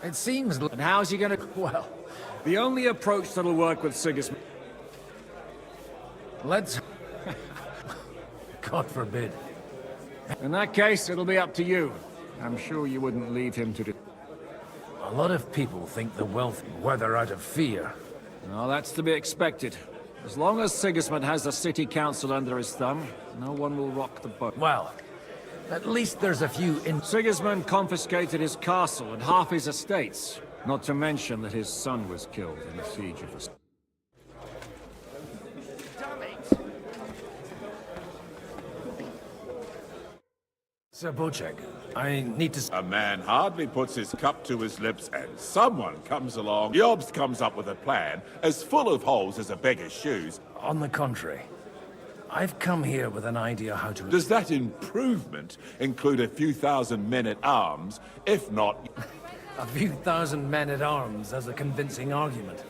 It seems... And how's he gonna... Well, the only approach that'll work with Sigismund... Let's... God forbid. In that case, it'll be up to you. I'm sure you wouldn't leave him to do... A lot of people think the wealth, whether out of fear. No, that's to be expected. As long as Sigismund has the city council under his thumb, no one will rock the boat. Well, at least there's a few in... Sigismund confiscated his castle and half his estates, not to mention that his son was killed in the siege of the... Sir Bocek, I need to... A man hardly puts his cup to his lips and someone comes along. Jobst comes up with a plan as full of holes as a beggar's shoes. On the contrary, I've come here with an idea how to... Does that improvement include a few thousand men-at-arms? If not... A few thousand men-at-arms as a convincing argument.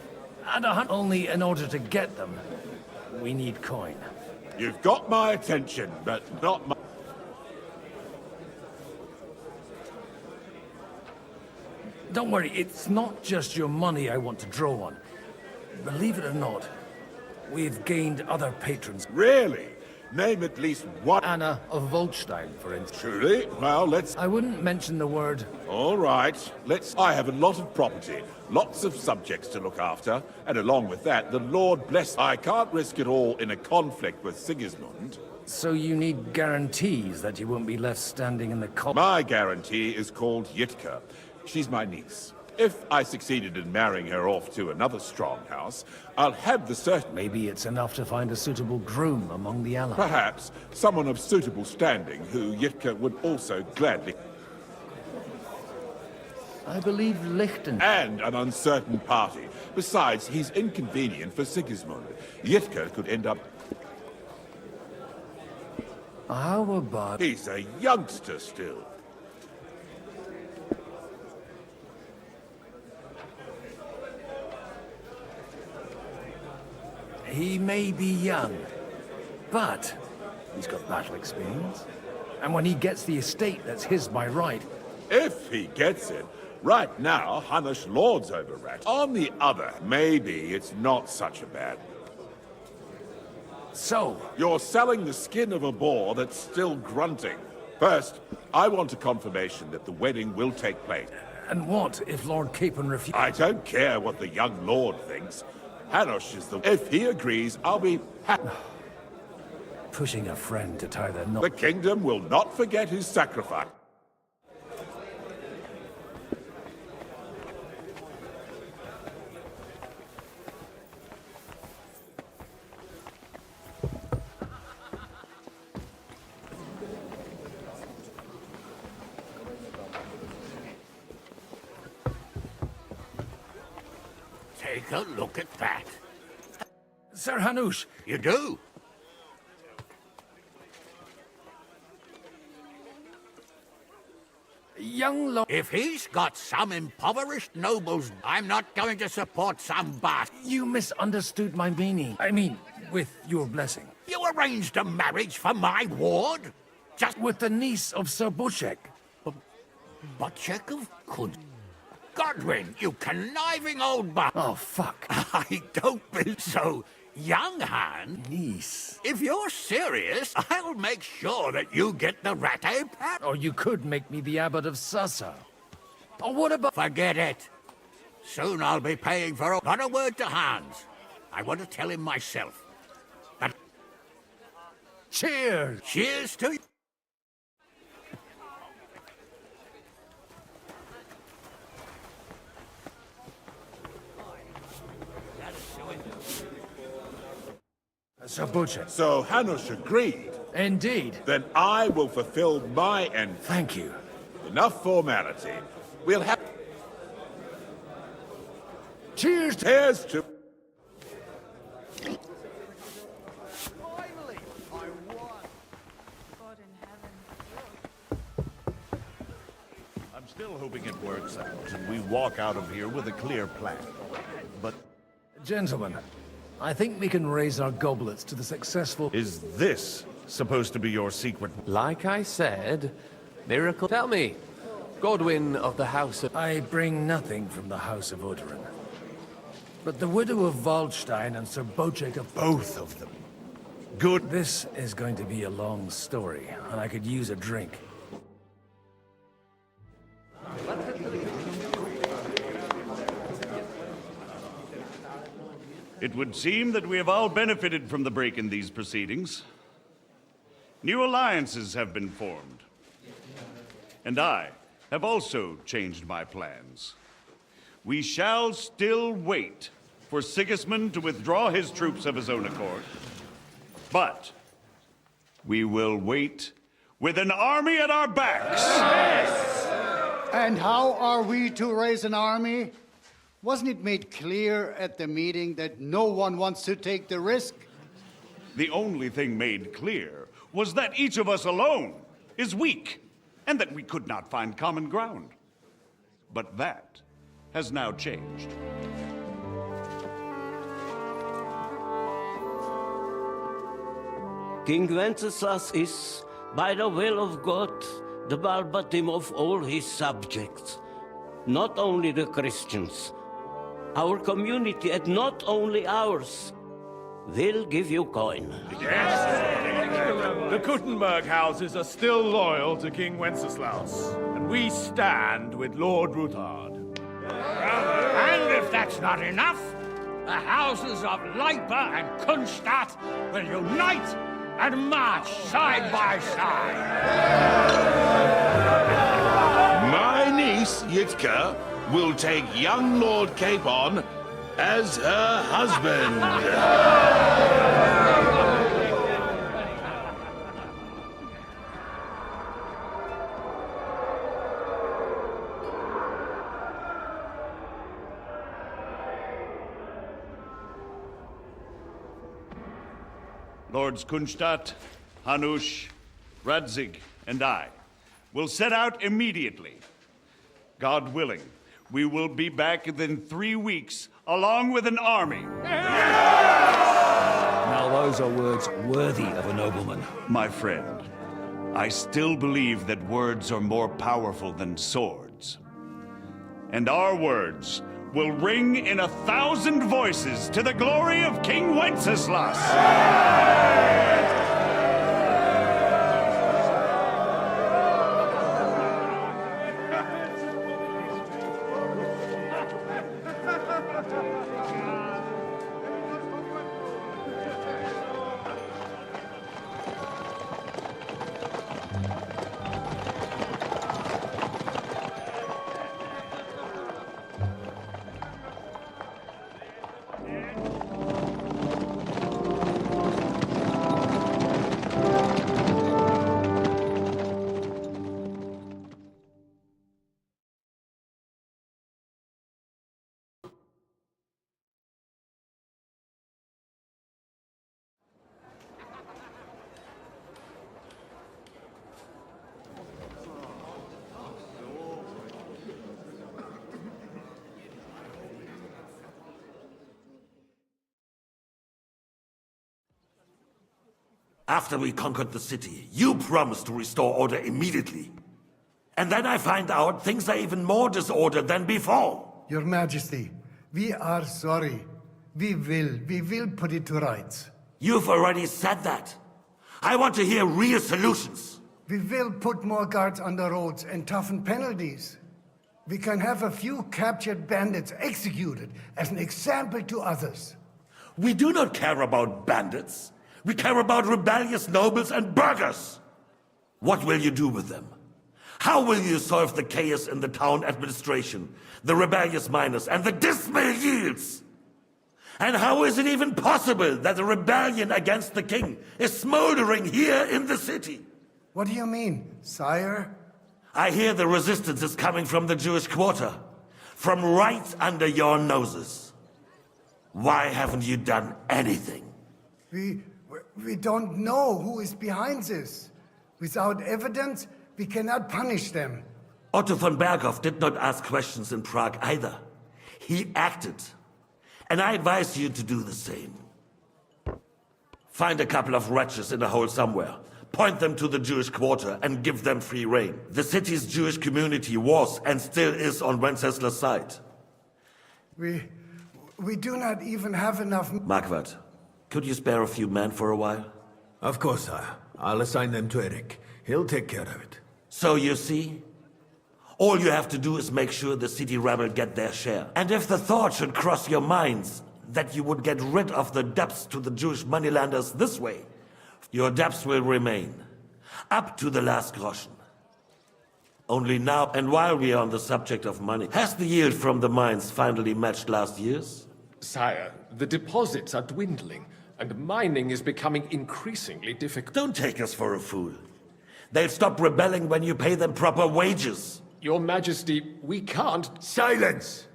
And only in order to get them, we need coin. You've got my attention, but not my... Don't worry, it's not just your money I want to draw on. Believe it or not, we've gained other patrons. Really? Name at least one... Anna of Volstein, for instance. Truly? Well, let's... I wouldn't mention the word... All right, let's... I have a lot of property, lots of subjects to look after, and along with that, the Lord bless... I can't risk it all in a conflict with Sigismund. So you need guarantees that you won't be left standing in the cold... My guarantee is called Yitka. She's my niece. If I succeeded in marrying her off to another strong house, I'll have the certain... Maybe it's enough to find a suitable groom among the allies. Perhaps someone of suitable standing who Yitka would also gladly... I believe Lichten... And an uncertain party. Besides, he's inconvenient for Sigismund. Yitka could end up... How about... He's a youngster still. He may be young, but he's got battle experience. And when he gets the estate that's his by right... If he gets it. Right now, Hanush lords over Rat. On the other, maybe it's not such a bad... So? You're selling the skin of a boar that's still grunting. First, I want a confirmation that the wedding will take place. And what if Lord Capon refuses? I don't care what the young lord thinks. Hanush is the... If he agrees, I'll be happy. Pushing a friend to tie their knot. The kingdom will not forget his sacrifice. Take a look at that. Sir Hanush! You do? Young Lord... If he's got some impoverished nobles, I'm not going to support some bastard. You misunderstood my meaning. I mean, with your blessing. You arranged a marriage for my ward? Just with the niece of Sir Butchek. Butchek of Could. Godwin, you conniving old Oh, fuck. I don't be so. Young hand? Niece. If you're serious, I'll make sure that you get the Rattay Pat. Or you could make me the Abbot of Sassa. Or what about... Forget it. Soon I'll be paying for all. Not a word to Hans. I want to tell him myself. But... Cheers! Cheers to you. Sir Butchek. So Hanush agreed. Indeed. Then I will fulfill my end. Thank you. Enough formality. We'll have... Cheers! Cheers to... Finally, I won. God in heaven. I'm still hoping it works out, and we walk out of here with a clear plan. But... Gentlemen, I think we can raise our goblets to the successful... Is this supposed to be your secret? Like I said, miracle... Tell me, Godwin of the House of... I bring nothing from the House of Odoran. But the widow of Waldstein and Sir Bocek of... Both of them. Good. This is going to be a long story, and I could use a drink. It would seem that we have all benefited from the break in these proceedings. New alliances have been formed. And I have also changed my plans. We shall still wait for Sigismund to withdraw his troops of his own accord. But we will wait with an army at our backs. And how are we to raise an army? Wasn't it made clear at the meeting that no one wants to take the risk? The only thing made clear was that each of us alone is weak, and that we could not find common ground. But that has now changed. King Wenceslas is, by the will of God, the Balbatim of all his subjects. Not only the Christians. Our community, and not only ours, will give you coin. Yes! The Kuttenberg houses are still loyal to King Wenceslaus, and we stand with Lord Ruthard. And if that's not enough, the houses of Leipa and Kunstadt will unite and march side by side. My niece, Yitka, will take young Lord Capon as her husband. Lords Kunstadt, Hanush, Radzig, and I will set out immediately. God willing, we will be back within 3 weeks, along with an army. Now those are words worthy of a nobleman. My friend, I still believe that words are more powerful than swords. And our words will ring in 1,000 voices to the glory of King Wenceslas. After we conquered the city, you promised to restore order immediately. And then I find out things are even more disordered than before. Your Majesty, we are sorry. We will put it to rights. You've already said that. I want to hear real solutions. We will put more guards on the roads and toughen penalties. We can have a few captured bandits executed as an example to others. We do not care about bandits. We care about rebellious nobles and burghers. What will you do with them? How will you solve the chaos in the town administration, the rebellious miners, and the dismal yields? And how is it even possible that a rebellion against the king is smoldering here in the city? What do you mean, sire? I hear the resistance is coming from the Jewish quarter, from right under your noses. Why haven't you done anything? We don't know who is behind this. Without evidence, we cannot punish them. Otto von Berghoff did not ask questions in Prague either. He acted. And I advise you to do the same. Find a couple of wretches in a hole somewhere. Point them to the Jewish quarter and give them free rein. The city's Jewish community was and still is on Wencesla's side. We do not even have enough... Marquardt, could you spare a few men for a while? Of course, sire. I'll assign them to Eric. He'll take care of it. So you see? All you have to do is make sure the city rebel get their share. And if the thought should cross your minds that you would get rid of the debts to the Jewish moneylenders this way, your debts will remain, up to the last groschen. Only now, and while we are on the subject of money, has the yield from the mines finally matched last year's? Sire, the deposits are dwindling, and mining is becoming increasingly difficult. Don't take us for a fool. They'll stop rebelling when you pay them proper wages. Your Majesty, we can't... Silence!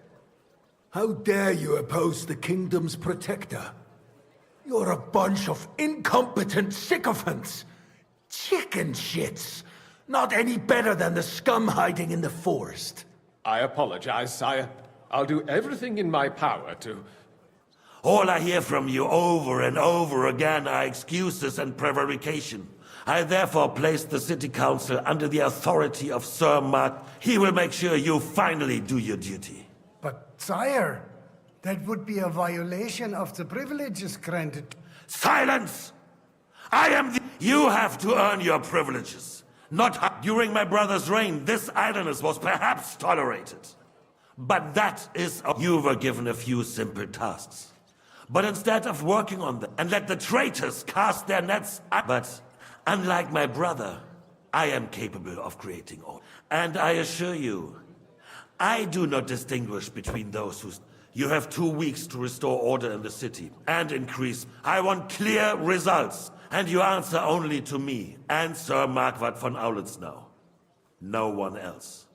How dare you oppose the kingdom's protector? You're a bunch of incompetent sycophants! Chicken shits! Not any better than the scum hiding in the forest. I apologize, sire. I'll do everything in my power to... All I hear from you over and over again are excuses and prevarication. I therefore place the city council under the authority of Sir Mark. He will make sure you finally do your duty. But, sire, that would be a violation of the privileges granted. Silence! I am the... You have to earn your privileges. Not during my brother's reign, this idleness was perhaps tolerated. But that is... You were given a few simple tasks. But instead of working on them and let the traitors cast their nets... But, unlike my brother, I am capable of creating order. And I assure you, I do not distinguish between those who... You have 2 weeks to restore order in the city and increase. I want clear results. And you answer only to me and Sir Marquardt von Aulitz now. No one else.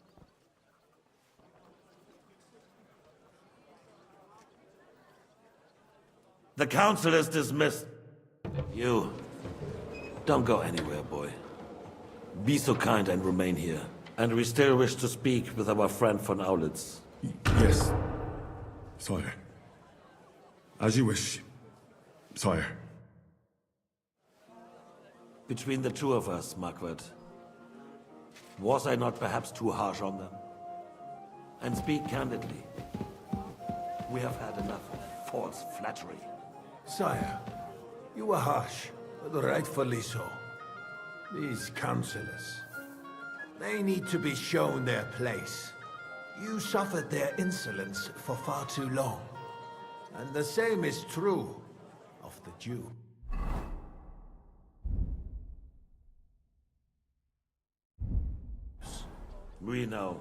The council is dismissed. You, don't go anywhere, boy. Be so kind and remain here. And we still wish to speak with our friend von Aulitz. Yes, sire. As you wish, sire. Between the two of us, Marquardt, was I not perhaps too harsh on them? And speak candidly, we have had enough of false flattery. Sire, you were harsh, but rightfully so. These councillors, they need to be shown their place. You suffered their insolence for far too long. And the same is true of the Jew. We know.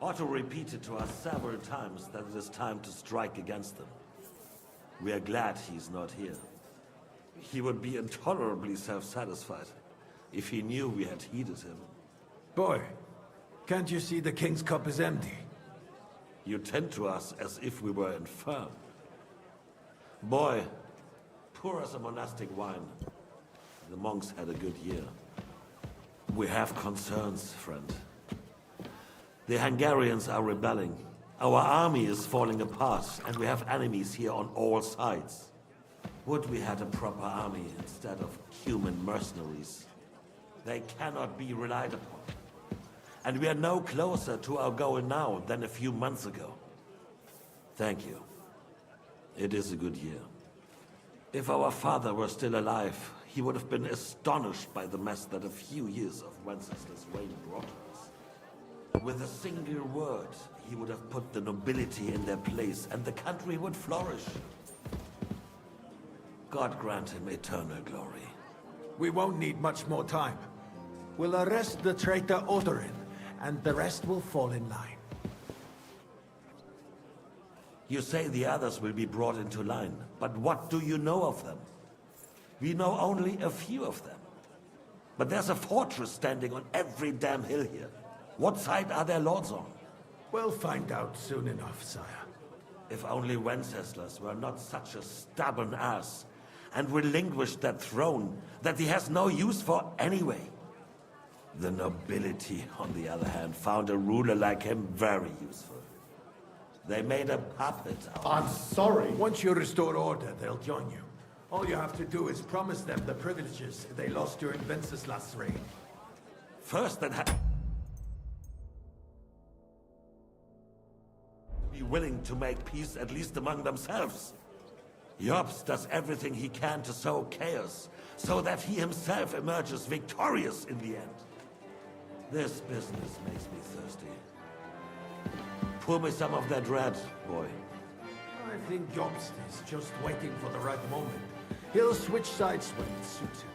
Otto repeated to us several times that it is time to strike against them. We are glad he's not here. He would be intolerably self-satisfied if he knew we had heeded him. Boy, can't you see the king's cup is empty? You tend to us as if we were infirm. Boy, pour us a monastic wine. The monks had a good year. We have concerns, friend. The Hungarians are rebelling. Our army is falling apart, and we have enemies here on all sides. Would we had a proper army instead of human mercenaries. They cannot be relied upon. And we are no closer to our goal now than a few months ago. Thank you. It is a good year. If our father were still alive, he would have been astonished by the mess that a few years of Wenceslas reign brought us. With a single word, he would have put the nobility in their place, and the country would flourish. God grant him eternal glory. We won't need much more time. We'll arrest the traitor Odorin, and the rest will fall in line. You say the others will be brought into line, but what do you know of them? We know only a few of them. But there's a fortress standing on every damn hill here. What side are their lords on? We'll find out soon enough, sire. If only Wenceslas were not such a stubborn ass, and relinquished that throne that he has no use for anyway. The nobility, on the other hand, found a ruler like him very useful. They made a puppet out of I'm sorry. Once you restore order, they'll join you. All you have to do is promise them the privileges they lost during Wenceslas' reign. First, that be willing to make peace at least among themselves. Jobst does everything he can to sow chaos, so that he himself emerges victorious in the end. This business makes me thirsty. Pour me some of that red, boy. I think Jobst is just waiting for the right moment. He'll switch sides when it suits him.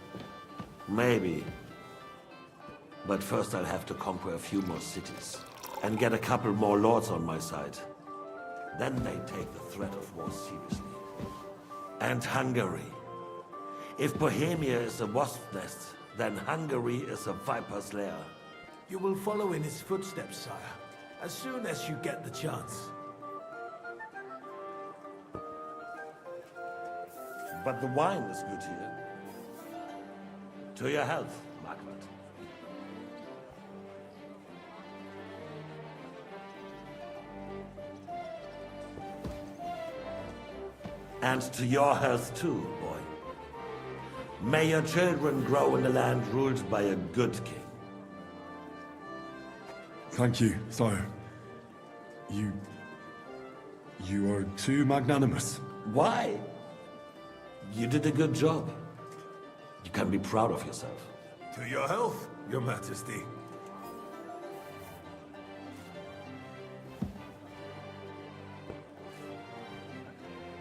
Maybe. But first I'll have to conquer a few more cities, and get a couple more lords on my side. Then they take the threat of war seriously. And Hungary. If Bohemia is a wasp's nest, then Hungary is a viper's lair. You will follow in his footsteps, sire, as soon as you get the chance. But the wine is good here. To your health, Margaret. And to your health too, boy. May your children grow in a land ruled by a good king. Thank you, sire. You are too magnanimous. Why? You did a good job. You can be proud of yourself. To your health, your majesty.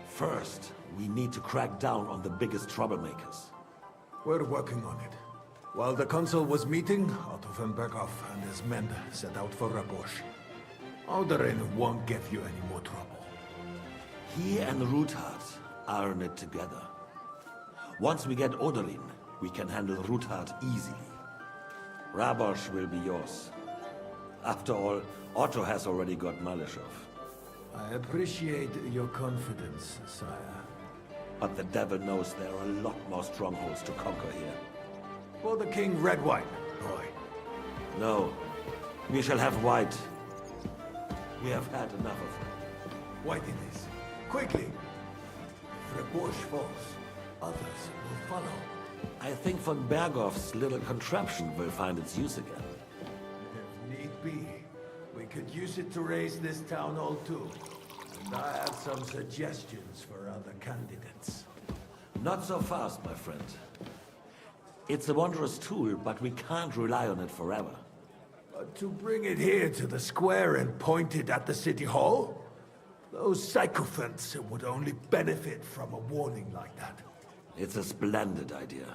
First, we need to crack down on the biggest troublemakers. We're working on it. While the council was meeting, Otto von Berghoff and his men set out for Rabosch. Odorin won't give you any more trouble. He and Ruthard are in it together. Once we get Odorin, we can handle Ruthard easily. Rabosch will be yours. After all, Otto has already got Malishov. I appreciate your confidence, sire. But the devil knows there are a lot more strongholds to conquer here. For the king, red wine, boy. No, we shall have white. We have had enough of it. White it is. Quickly! If Rabosch falls, others will follow. I think von Berghoff's little contraption will find its use again. If need be, we could use it to raise this town hall too. And I have some suggestions for other candidates. Not so fast, my friend. It's a wondrous tool, but we can't rely on it forever. But to bring it here to the square and point it at the city hall? Those sycophants would only benefit from a warning like that. It's a splendid idea,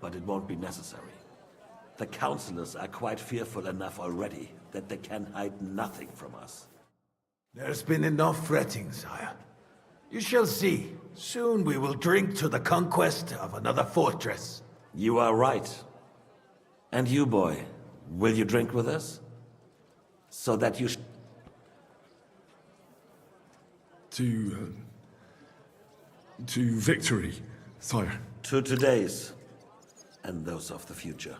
but it won't be necessary. The councillors are quite fearful enough already that they can hide nothing from us. There's been enough fretting, sire. You shall see. Soon we will drink to the conquest of another fortress. You are right. And you, boy, will you drink with us? So that you To victory, sire. To today's, and those of the future.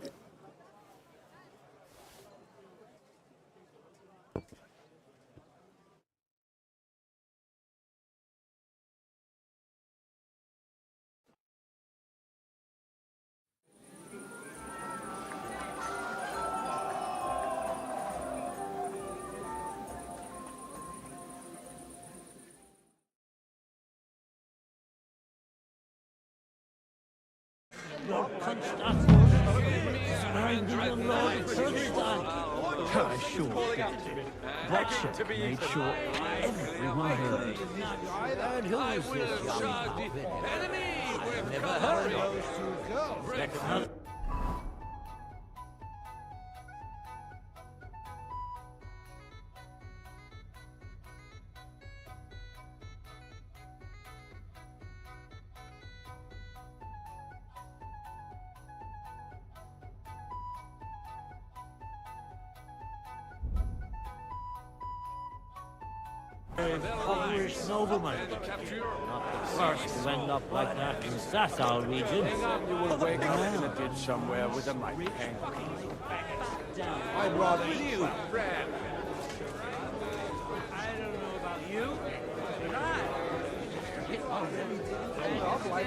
I sure did. Watcher made sure everyone heard. And who is this young puppet? I've never heard of. Let's not... Impoverished nobleman. Not the first to end up like that in Sasau region. You will wake up in a ditch somewhere with a mighty hang. I'd rather you, friend. I don't know about you, but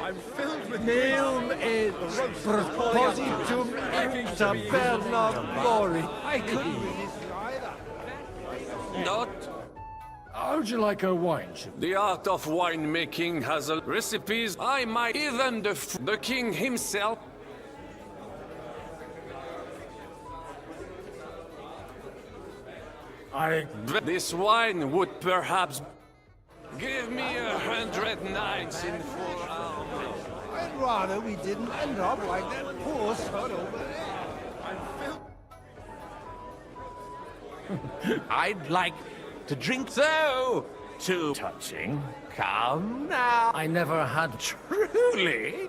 I'm filled with Neum et propositum inter Bernard Mori. I couldn't resist either. Not. How would you like a wine? The art of winemaking has a recipes I might even the king himself. This wine would perhaps give me 100 nights in 4 hours. I'd rather we didn't end up like that poor sod over there. I'd like to drink so. Too touching. Come now. I never had truly.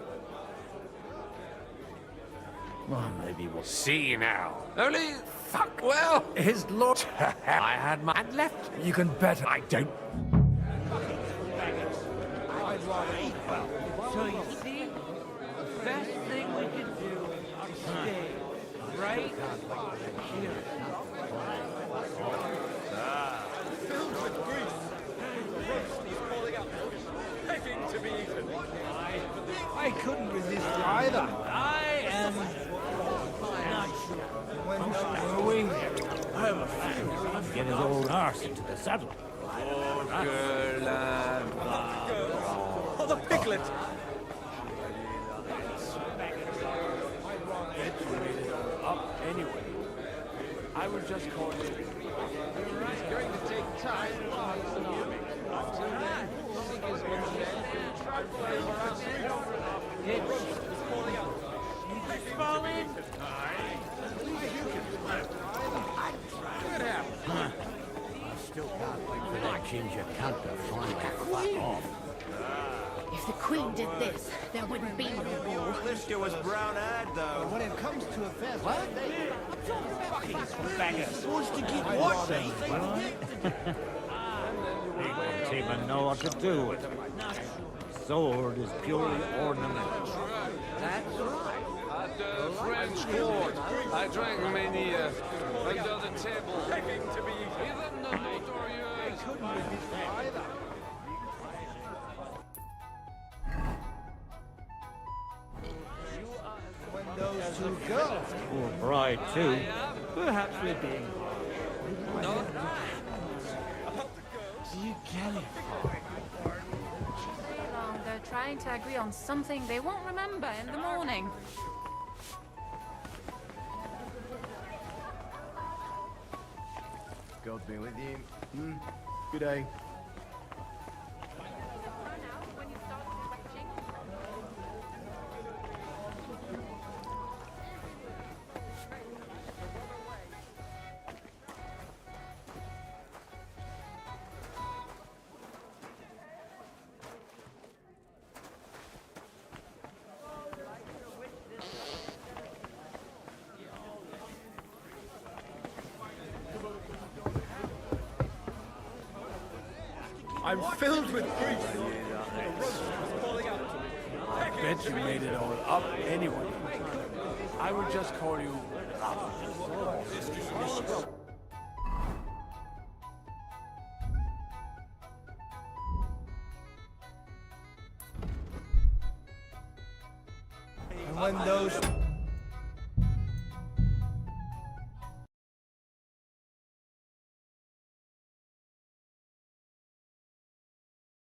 Well, maybe we'll see now. Only fuck well. His lord. I had my hand left. You can bet I don't. I'd rather eat well. So you see, the best thing we could do is stay right here. Filled with grief. The roast is calling out, begging to be eaten. I couldn't resist either. I am not sure. When were we? I have a feeling I'd get his old arse into the saddle. Oh, the piglet! Up anyway. I would just call it. It's going to take time. Until then, seekers will try to play for us. The roast is calling out. He's falling. I still can't wait for that ginger cunt to finally fuck off. If the Queen did this, there wouldn't be no war. Lister was brown-eyed, though. When it comes to affairs like that, These bangers wants to get what, eh? They won't even know what to do with him. Sword is purely ornamental. That's right. At the French court, I drank many under the table. begging to be eaten. Even the notorious. Couldn't resist either. When those two girls. Poor bride, too. Perhaps we're being... Do you get it? Day long, they're trying to agree on something they won't remember in the morning. God be with you. Good day. I'm filled with grief. The roast is calling out. I bet you made it all up anyway. I would just call you... And when those